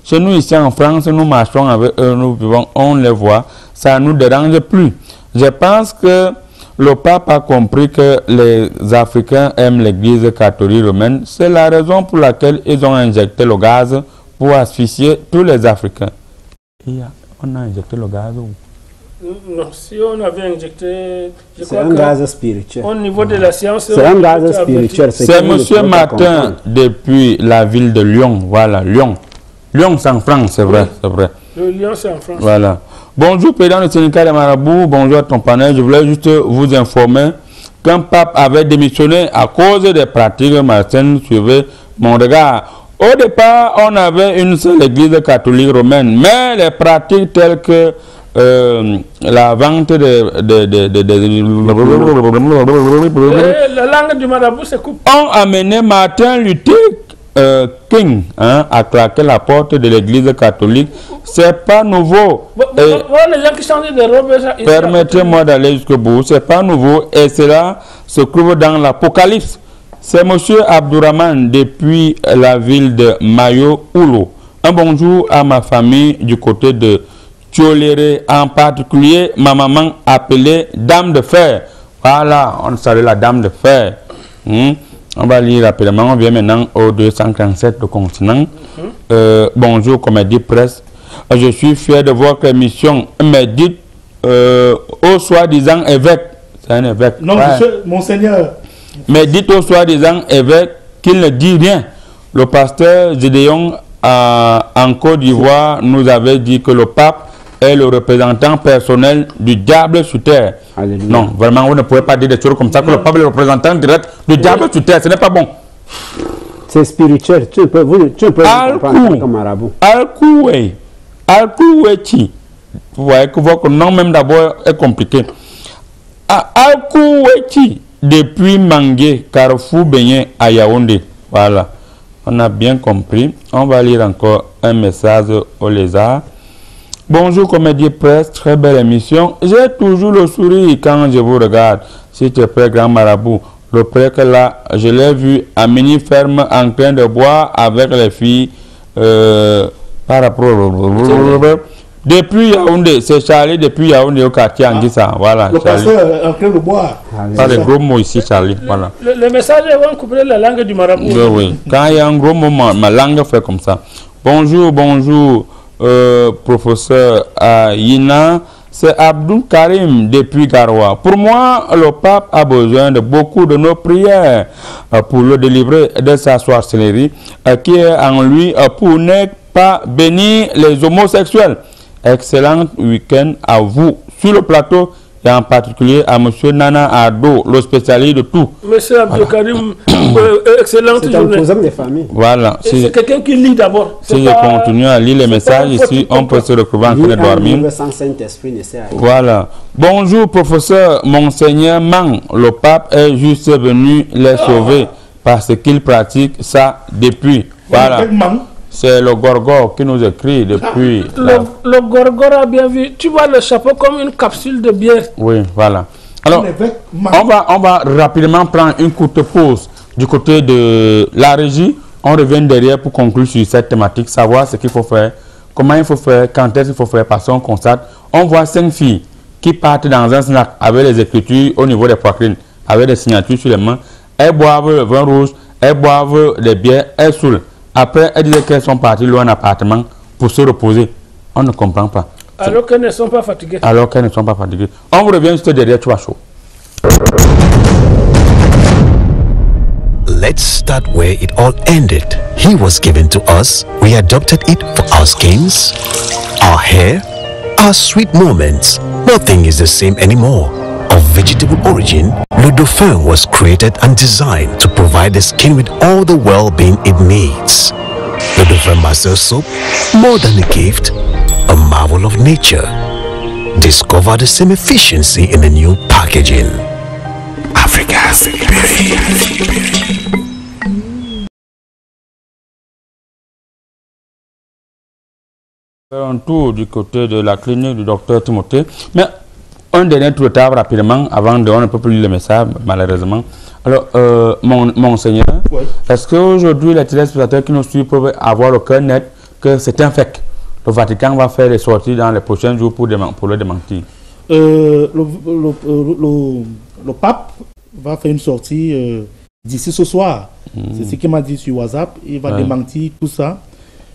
chez nous, ici en France, nous marchons avec eux, nous vivons, on les voit. Ça ne nous dérange plus. Je pense que le pape a compris que les Africains aiment l'église catholique romaine. C'est la raison pour laquelle ils ont injecté le gaz pour asphyxier tous les Africains. On a injecté le gaz où? Non, si on avait injecté... C'est un gaz spirituel. Au niveau de la science... C'est un gaz spirituel. C'est M. Martin depuis la ville de Lyon. Voilà, Lyon. Lyon, c'est en France, c'est vrai, c'est vrai. Le Lyon, c'est en France. Voilà. Bonjour, président du syndicat des marabouts. Bonjour à ton panel. Je voulais juste vous informer qu'un pape avait démissionné à cause des pratiques malsaines. Suivez mon regard. Au départ, on avait une seule église catholique romaine, mais les pratiques telles que la vente la langue du marabout se coupe. ont amené Martin Luther King à claquer la porte de l'église catholique. C'est pas nouveau. Les gens qui changent de robe, permettez-moi d'aller jusqu'au bout. C'est pas nouveau et cela se trouve dans l'Apocalypse. C'est M. Abdourahman depuis la ville de Mayo Oulo. Un bonjour à ma famille du côté de Tioléré, en particulier ma maman appelée Dame de Fer. Voilà, on salue la Dame de Fer. On va lire rapidement, on vient maintenant au 237 de continent. Bonjour, comédie presse. Je suis fier de votre émission. Mais dites au soi-disant évêque. C'est un évêque. Non, monsieur, monseigneur. Mais dites au soi-disant évêque qu'il ne dit rien. Le pasteur Gédéon en Côte d'Ivoire nous avait dit que le pape est le représentant personnel du diable sur terre. Alléluia. Non, vraiment, vous ne pouvez pas dire des choses comme ça, que le pape est le représentant direct du diable sur terre. Ce n'est pas bon. C'est spirituel. Tu peux comprendre comme marabout. Al-Kouwechi. Vous voyez que votre nom même d'abord est compliqué. Al-Kouwechi depuis Mangué, Carrefour Beignet à Yaoundé. Voilà, on a bien compris. On va lire encore un message au lézard. Bonjour Comédie Presse, très belle émission. J'ai toujours le sourire quand je vous regarde. S'il te plaît, grand marabout, le prêtre là, je l'ai vu à Mini Ferme en train de boire avec les filles par rapport depuis Yaoundé. C'est Charlie depuis Yaoundé au quartier Anguissa. Voilà, le pasteur en train de boire. Pas de gros mots ici, Charlie. Voilà. Le message vont couper la langue du marabout. Oui, oui. Quand il y a un gros moment, ma langue fait comme ça. Bonjour, bonjour. Professeur Yina, c'est Abdou Karim depuis Garoua. Pour moi, le pape a besoin de beaucoup de nos prières pour le délivrer de sa sorcellerie qui est en lui pour ne pas bénir les homosexuels. Excellent week-end à vous sur le plateau et en particulier à M. Nana Ado, le spécialiste de tout. Monsieur Abdou Karim, excellente journée. C'est un des familles. Voilà. C'est quelqu'un qui lit d'abord. Si je continue à lire les messages ici, on peut se retrouver en train de dormir. Voilà. Bonjour, professeur Monseigneur Mang. Le pape est juste venu les sauver parce qu'il pratique ça depuis. Voilà. C'est le Gorgor qui nous écrit depuis. Le Gorgor a bien vu. Tu vois le chapeau comme une capsule de bière. Oui, voilà. Alors, on va rapidement prendre une courte pause du côté de la régie. On revient derrière pour conclure sur cette thématique, savoir ce qu'il faut faire, comment il faut faire, quand est-ce qu'il faut faire, parce qu'on constate. On voit 5 filles qui partent dans un snack avec les écritures au niveau des poitrines, avec des signatures sur les mains. Elles boivent le vin rouge, elles boivent des bières, elles saoulent. Après, elles disaient qu'elles sont parties loin d'un appartement pour se reposer. On ne comprend pas. Alors qu'elles ne sont pas fatiguées. Alors qu'elles ne sont pas fatiguées. On revient juste derrière, tu vas chaud. Let's start where it all ended. He was given to us. We adopted it for our skins, our hair, our sweet moments. Nothing is the same anymore. Of vegetable origin, Le Dauphin was created and designed to provide the skin with all the well-being it needs. Le Dauphin Master Soap, more than a gift, a marvel of nature. Discover the same efficiency in the new packaging. Africa's beauty. Un tour du côté de la clinique du docteur Timothée. Mais un dernier tour de table rapidement avant de... On ne peut plus lire le message, malheureusement. Alors, Monseigneur, oui. Est-ce qu'aujourd'hui les téléspectateurs qui nous suivent peuvent avoir le cœur net que c'est un fait? Le Vatican va faire des sorties dans les prochains jours pour le démentir. Le pape va faire une sortie d'ici ce soir. C'est ce qu'il m'a dit sur WhatsApp. Il va démentir tout ça.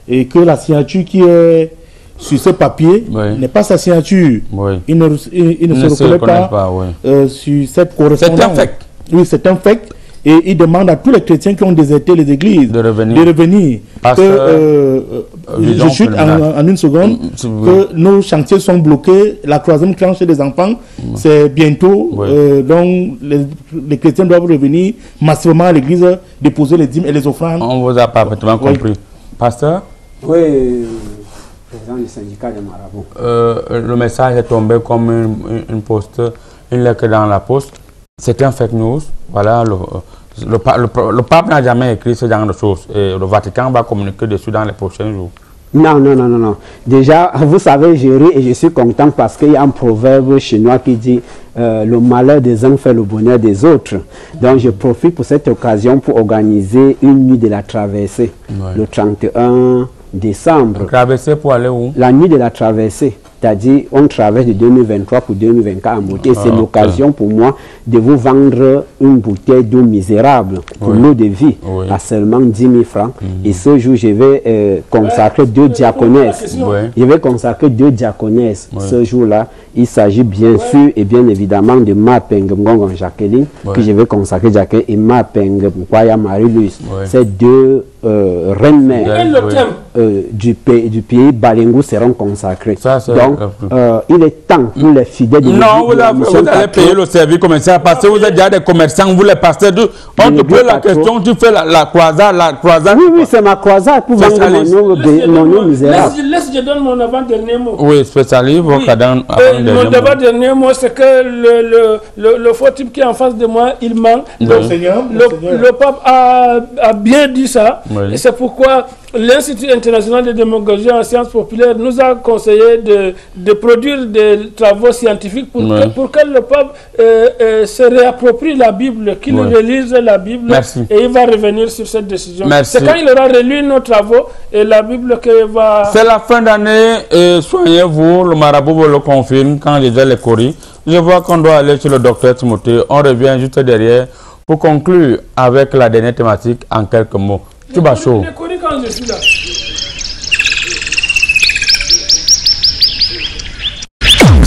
Et que la signature qui est sur ce papier n'est pas sa signature. Il ne se reconnaît pas sur cette correspondance. C'est un fait. Oui, c'est un fait. Et il demande à tous les chrétiens qui ont déserté les églises de revenir. Je chute en une seconde. Que nos chantiers sont bloqués. La troisième tranche des enfants, c'est bientôt. Donc, les chrétiens doivent revenir massivement à l'église, déposer les dîmes et les offrandes. On vous a parfaitement compris. Pasteur? Oui, président du syndicat des marabouts. Le message est tombé comme une lettre dans la poste. C'est un fake news. Voilà, le pape n'a jamais écrit ce genre de choses. Et le Vatican va communiquer dessus dans les prochains jours. Non. Déjà, vous savez, je ris et je suis content parce qu'il y a un proverbe chinois qui dit le malheur des uns fait le bonheur des autres. Donc, je profite pour cette occasion pour organiser une nuit de la traversée, le 31 décembre. Traversée pour aller où? La nuit de la traversée. C'est-à-dire, on traverse de 2023 pour 2024 en beauté. C'est l'occasion pour moi de vous vendre une bouteille d'eau misérable pour l'eau de vie à seulement 10 000 francs. Et ce jour, je vais consacrer 2 diaconesses. Je vais consacrer 2 diaconesses. Ce jour-là, il s'agit bien sûr et bien évidemment de Ma Peng Ngongon Jacqueline, que je vais consacrer Jacqueline, et Ma Peng Mkwaya Marie-Louise. Ces 2 reine-mère du pays Balingo seront consacrées. Donc, il est temps pour les fidèles de non, vous allez payer le service commercial parce que vous êtes déjà des commerçants, vous les passez. On te pose la question, tu fais la croisade. Oui, c'est ma croisade pour vendre mon nom misérable. Laisse, je donne mon avant-dernier mot. Oui, spécialiste, mon avant-dernier mot, c'est que le faux type qui est en face de moi, il ment. Le pape a bien dit ça. Oui. Et c'est pourquoi l'Institut international de démagogie en sciences populaires nous a conseillé de produire des travaux scientifiques pour que le pape se réapproprie la Bible, qu'il relise la Bible. Et il va revenir sur cette décision. C'est quand il aura relu nos travaux et la Bible que va... C'est la fin d'année, soignez-vous, le marabout vous le confirme quand les les coris. Je vois qu'on doit aller chez le docteur Timothée. On revient juste derrière pour conclure avec la dernière thématique en quelques mots. Tu vas chaud. Quand je suis là.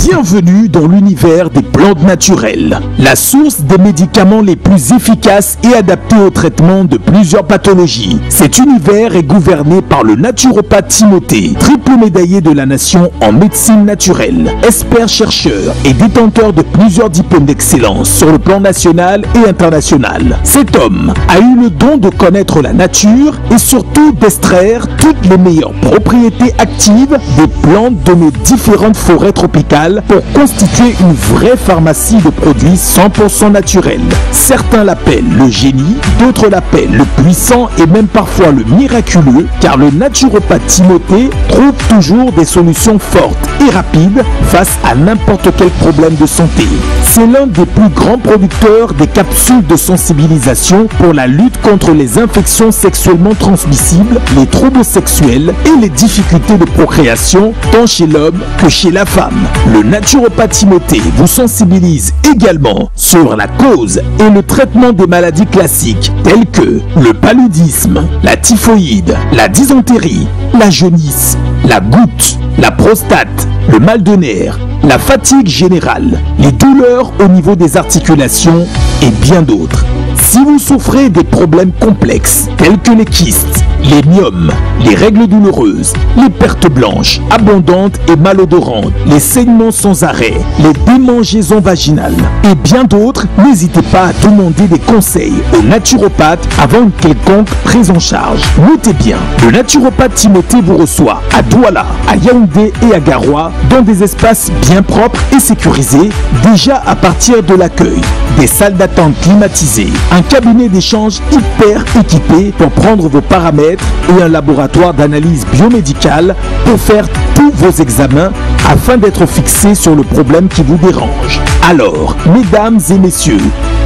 Bienvenue dans l'univers des plantes naturelles, la source des médicaments les plus efficaces et adaptés au traitement de plusieurs pathologies. Cet univers est gouverné par le naturopathe Timothée, triple médaillé de la nation en médecine naturelle, expert chercheur et détenteur de plusieurs diplômes d'excellence sur le plan national et international. Cet homme a eu le don de connaître la nature et surtout d'extraire toutes les meilleures propriétés actives des plantes de nos différentes forêts tropicales pour constituer une vraie pharmacie de produits 100% naturels. Certains l'appellent le génie, d'autres l'appellent le puissant et même parfois le miraculeux, car le naturopathe Timothée trouve toujours des solutions fortes et rapides face à n'importe quel problème de santé. C'est l'un des plus grands producteurs des capsules de sensibilisation pour la lutte contre les infections sexuellement transmissibles, les troubles sexuels et les difficultés de procréation tant chez l'homme que chez la femme. Le naturopathe Timothée vous sensibilise également sur la cause et le traitement des maladies classiques telles que le paludisme, la typhoïde, la dysenterie, la jaunisse, la goutte, la prostate, le mal de nerfs, la fatigue générale, les douleurs au niveau des articulations et bien d'autres. Si vous souffrez des problèmes complexes tels que les kystes, les myomes, les règles douloureuses, les pertes blanches, abondantes et malodorantes, les saignements sans arrêt, les démangeaisons vaginales et bien d'autres, n'hésitez pas à demander des conseils au naturopathe avant une quelconque prise en charge. Notez bien, le naturopathe Timothée vous reçoit à Douala, à Yaoundé et à Garoua dans des espaces bien propres et sécurisés, déjà à partir de l'accueil, des salles d'attente climatisées, un cabinet d'échange hyper équipé pour prendre vos paramètres et un laboratoire d'analyse biomédicale pour faire tous vos examens afin d'être fixé sur le problème qui vous dérange. Alors, mesdames et messieurs,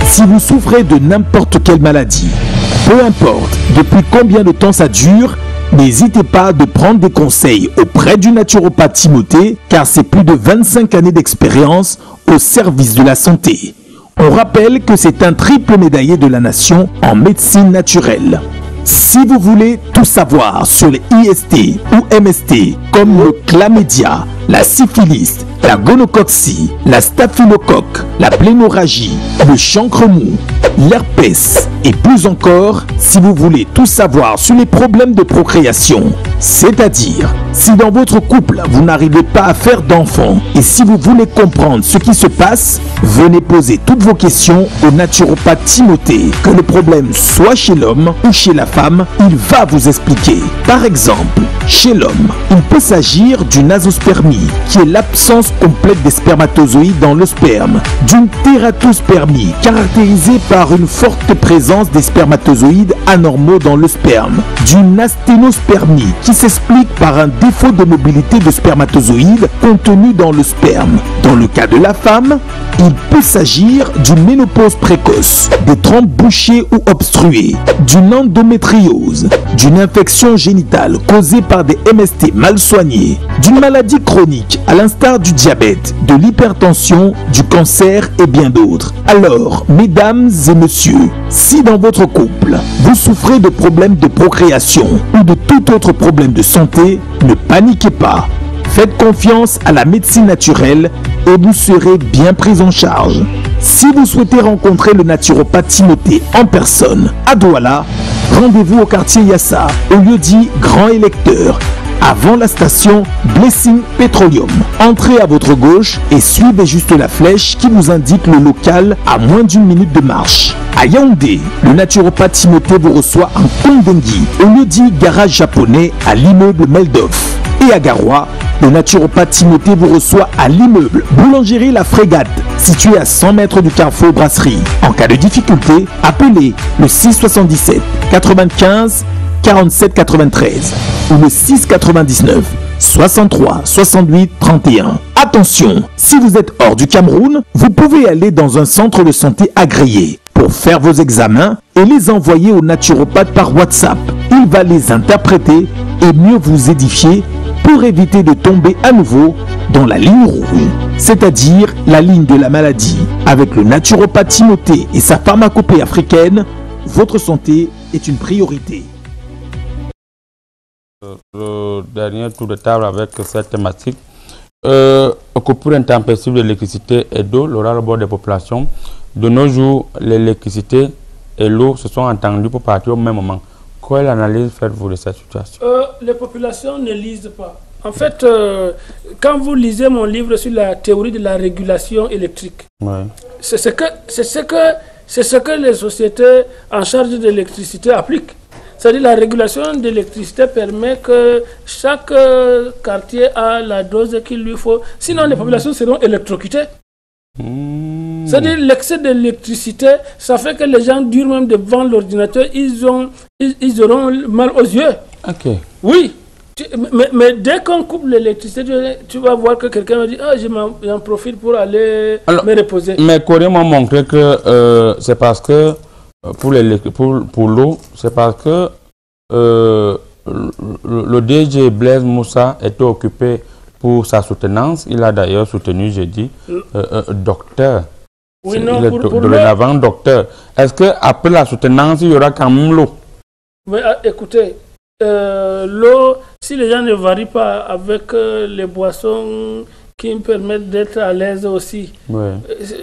si vous souffrez de n'importe quelle maladie, peu importe depuis combien de temps ça dure, n'hésitez pas de prendre des conseils auprès du naturopathe Timothée, car c'est plus de 25 années d'expérience au service de la santé. On rappelle que c'est un triple médaillé de la nation en médecine naturelle. Si vous voulez tout savoir sur les IST ou MST, comme le chlamydia, la syphilis, la gonocoxie, la staphylocoque, la plénorragie, le chancre mou, l'herpès et plus encore, si vous voulez tout savoir sur les problèmes de procréation, c'est-à-dire si dans votre couple vous n'arrivez pas à faire d'enfants et si vous voulez comprendre ce qui se passe, venez poser toutes vos questions au naturopathe Timothée. Que le problème soit chez l'homme ou chez la femme, il va vous expliquer. Par exemple, chez l'homme, il peut s'agir d'une azospermie, qui est l'absence complète des spermatozoïdes dans le sperme, d'une tératospermie, caractérisée par une forte présence des spermatozoïdes anormaux dans le sperme, d'une asténospermie, qui s'explique par un défaut de mobilité de spermatozoïdes contenu dans le sperme. Dans le cas de la femme, il peut s'agir d'une ménopause précoce, des trompes bouchées ou obstruées, d'une endométriose, d'une infection génitale causée par des MST mal soignés, d'une maladie chronique à l'instar du diabète, de l'hypertension, du cancer et bien d'autres. Alors, mesdames et messieurs, si dans votre couple, vous souffrez de problèmes de procréation ou de tout autre problème de santé, ne paniquez pas. Faites confiance à la médecine naturelle et vous serez bien pris en charge. Si vous souhaitez rencontrer le naturopathe Timothée en personne à Douala, Rendez-vous au quartier Yassa, au lieu dit Grand Électeur, avant la station Blessing Petroleum. Entrez à votre gauche et suivez juste la flèche qui vous indique le local à moins d'1 minute de marche. À Yaoundé, le naturopathe Timothée vous reçoit en Tondengui, au lieu dit garage japonais à l'immeuble Meldorf. Et à Garoua, le naturopathe Timothée vous reçoit à l'immeuble Boulangerie La Frégate, situé à 100 mètres du carrefour Brasserie. En cas de difficulté, appelez le 677 95 47 93 ou le 699 63 68 31. Attention, si vous êtes hors du Cameroun, vous pouvez aller dans un centre de santé agréé pour faire vos examens et les envoyer au naturopathe par WhatsApp. Il va les interpréter et mieux vous édifier pour éviter de tomber à nouveau dans la ligne rouge, c'est-à-dire la ligne de la maladie. Avec le naturopathe Timothée et sa pharmacopée africaine, votre santé est une priorité. Le dernier tour de table avec cette thématique. Coupure intempestive d'électricité et d'eau, le ras-le-bol des populations. De nos jours, l'électricité et l'eau se sont entendus pour partir au même moment. Quelle analyse faites-vous de cette situation? Les populations ne lisent pas. En fait, quand vous lisez mon livre sur la théorie de la régulation électrique, ouais, c'est ce que les sociétés en charge de l'électricité appliquent. C'est-à-dire la régulation de l'électricité permet que chaque quartier a la dose qu'il lui faut. Sinon, les populations seront électrocutées. C'est-à-dire l'excès d'électricité, ça fait que les gens durent même devant l'ordinateur, ils auront mal aux yeux. Ok. Oui. Mais dès qu'on coupe l'électricité, tu vas voir que quelqu'un va dire « Ah, j'en profite pour aller me reposer ». Mais Corée m'a montré que c'est parce que pour l'eau, c'est parce que le DG Blaise Moussa était occupé pour sa soutenance. Il a d'ailleurs soutenu, j'ai dit, docteur. Oui, non, de l'avant docteur. Est-ce qu'après la soutenance, il y aura quand même l'eau? Mais écoutez, l'eau, si les gens ne varient pas avec les boissons qui me permettent d'être à l'aise aussi, ouais,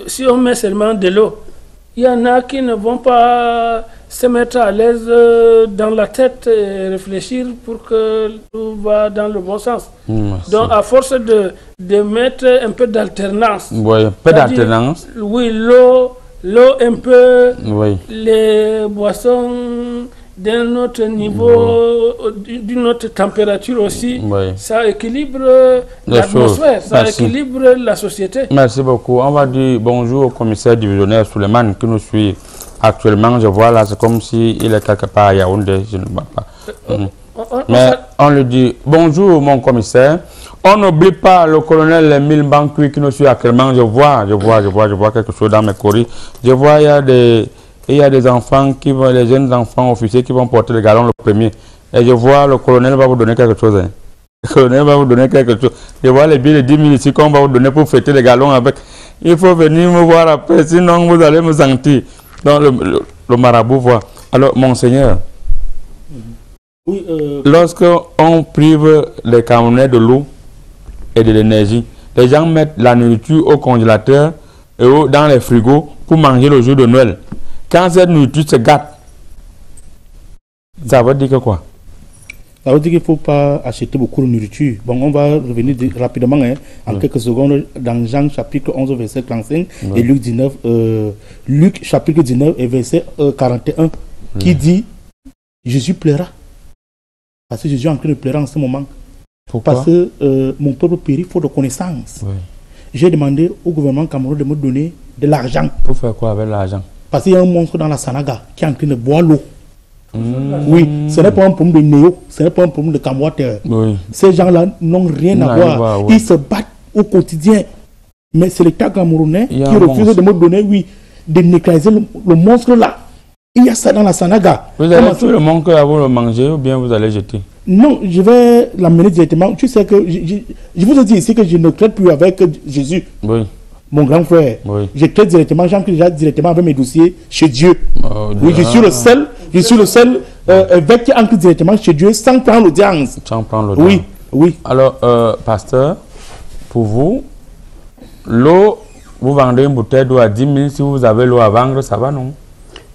si on met seulement de l'eau, il y en a qui ne vont pas se mettre à l'aise dans la tête et réfléchir pour que tout va dans le bon sens. Donc, à force de mettre un peu d'alternance. Oui, un peu d'alternance. Oui, l'eau un peu, oui, les boissons d'un autre niveau, d'une autre température aussi, oui, ça équilibre l'atmosphère, ça équilibre la société. Merci beaucoup. On va dire bonjour au commissaire divisionnaire Souleymane qui nous suit actuellement. Je vois là, c'est comme s'il est quelque part à Yaoundé, je ne vois pas. Mais on lui dit bonjour mon commissaire. On n'oublie pas le colonel Emile Bankui qui nous suit actuellement. Je vois quelque chose dans mes courriers. Je vois il y a des enfants les jeunes enfants officiers qui vont porter le galon le premier. Et je vois le colonel va vous donner quelque chose. Hein. Le colonel va vous donner quelque chose. Je vois les billets de 10 000 ici qu'on va vous donner pour fêter les galons avec. Il faut venir me voir après, sinon vous allez me sentir. Donc le marabout voit. Alors, monseigneur, oui, lorsque on prive les Camerounais de l'eau et de l'énergie, les gens mettent la nourriture au congélateur et dans les frigos pour manger le jour de Noël. Quand cette nourriture se gâte, ça veut dire que quoi? Ça veut dire qu'il ne faut pas acheter beaucoup de nourriture. Bon, on va revenir rapidement, hein, en quelques secondes, dans Jean chapitre 11, verset 35, et Luc 19, Luc chapitre 19 et verset 41, qui dit Jésus pleura. Parce que Jésus est en train de pleurer en ce moment. Pourquoi? Parce que mon peuple périt faute de connaissance. Oui. J'ai demandé au gouvernement camerounais de me donner de l'argent. Pour faire quoi avec l'argent? Parce qu'il y a un monstre dans la Sanaga qui est en train de boire l'eau. Oui, ce n'est pas un problème de néo, ce n'est pas un problème de Camboire. Oui. Ces gens-là n'ont rien à voir. Oui. Ils se battent au quotidien. Mais c'est l'État camerounais qui refuse de me donner, oui, de neutraliser le monstre là. Il y a ça dans la Sanaga. Vous allez tout le monde à vous le manger ou bien vous allez jeter? Non, je vais l'amener directement. Tu sais que je vous ai dit ici que je ne traite plus avec Jésus. Oui. Mon grand frère. Oui. Je traite directement, j'entre déjà directement avec mes dossiers chez Dieu. Oh, oui, je suis le seul évêque qui entre directement chez Dieu sans prendre l'audience. Sans prendre l'audience. Oui, oui. Alors, pasteur, pour vous, l'eau, vous vendez une bouteille d'eau à 10 000, si vous avez l'eau à vendre, ça va, non?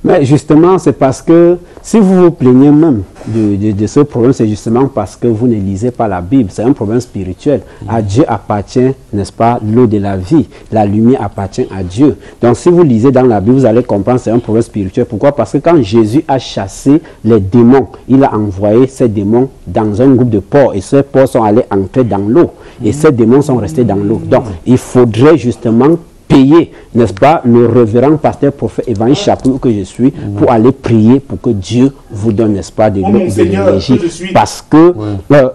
Mais justement, c'est parce que si vous vous plaignez même de ce problème, c'est justement parce que vous ne lisez pas la Bible. C'est un problème spirituel. À Dieu appartient, n'est-ce pas, l'eau de la vie. La lumière appartient à Dieu. Donc si vous lisez dans la Bible, vous allez comprendre que c'est un problème spirituel. Pourquoi? Parce que quand Jésus a chassé les démons, il a envoyé ces démons dans un groupe de porcs. Et ces porcs sont allés entrer dans l'eau. Et ces démons sont restés dans l'eau. Donc il faudrait justement payer, n'est-ce pas, le révérend pasteur prophète évangéliste Chapuis que je suis, pour aller prier pour que Dieu vous donne, n'est-ce pas, de l'eau, de l'énergie. Parce que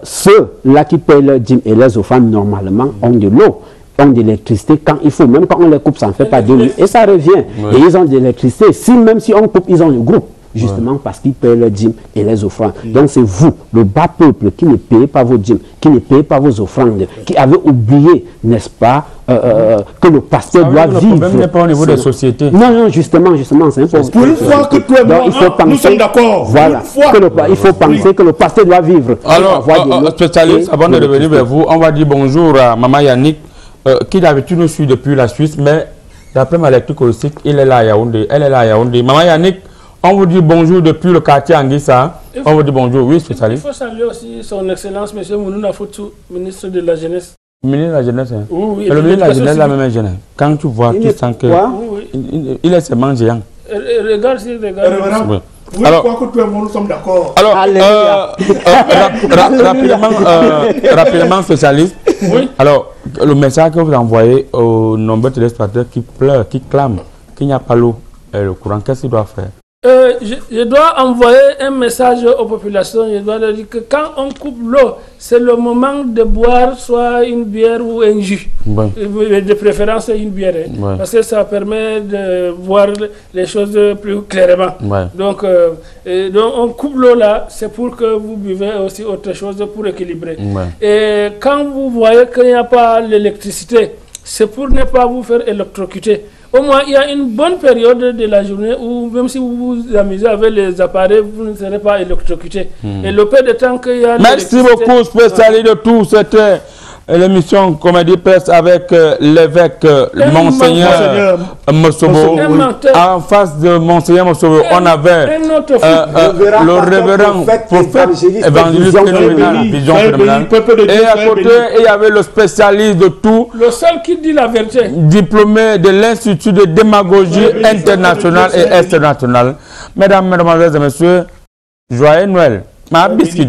ceux-là qui payent leur dîme et leurs offrandes normalement ont de l'eau, ont de l'électricité quand il faut. Même quand on les coupe, ça ne fait pas de l'eau. Et ça revient. Et ils ont de l'électricité. Même si on coupe, ils ont le groupe. Justement parce qu'ils payent leurs dîmes et les offrandes. Donc c'est vous, le bas peuple, qui ne payez pas vos dîmes, qui ne payez pas vos offrandes, qui avez oublié, n'est-ce pas, que le pasteur doit vivre. Le problème n'est pas au niveau des sociétés. Non, justement, c'est un problème. Pour une fois que toi et moi, nous sommes d'accord. Voilà. Il faut penser que le pasteur doit vivre. Alors, spécialiste, avant de revenir vers vous, on va dire bonjour à Maman Yannick, qui d'habitude nous suit depuis la Suisse, mais d'après ma lecture aussi, il est là à Yaoundé. Elle est là à Yaoundé. Maman Yannick, on vous dit bonjour depuis le quartier Anguissa. On vous dit bonjour, oui, spécialiste. Il faut saluer aussi son Excellence, M. Mounouna Foutou, ministre de la Jeunesse. Ministre de la Jeunesse, hein. Oui, le ministre de la Jeunesse, la même jeunesse. Quand tu vois, tu sens que il est seulement géant. Regarde, regarde. Oui. Oui, alors, je crois que toi et moi, nous sommes d'accord. Alors, rapidement, spécialiste. Oui. Alors, le message que vous envoyez aux nombreux téléspectateurs qui pleurent, qui clament qu'il n'y a pas l'eau et le courant, qu'est-ce qu'il doit faire? Je dois envoyer un message aux populations. Je dois leur dire que quand on coupe l'eau, c'est le moment de boire soit une bière ou un jus. Ouais. De préférence une bière. Ouais. Parce que ça permet de voir les choses plus clairement. Ouais. Donc on coupe l'eau là, c'est pour que vous buvez aussi autre chose pour équilibrer. Ouais. Et quand vous voyez qu'il n'y a pas l'électricité, c'est pour ne pas vous faire électrocuter. Au moins, il y a une bonne période de la journée où, même si vous vous amusez avec les appareils, vous ne serez pas électrocuté. Et le peu de temps qu'il y a... Merci beaucoup, spécialiste de tout. C'était l'émission Comédie Presse avec l'évêque Monseigneur Mossobo. En face de Monseigneur Mossobo, on avait le révérend prophète évangéliste phénoménal, vision phénoménale. Et à côté, il y avait le spécialiste de tout. Le seul qui dit la vérité. Diplômé de l'Institut de démagogie internationale et internationale. Mesdames, mesdemoiselles et messieurs, joyeux Noël. Ma biscuit.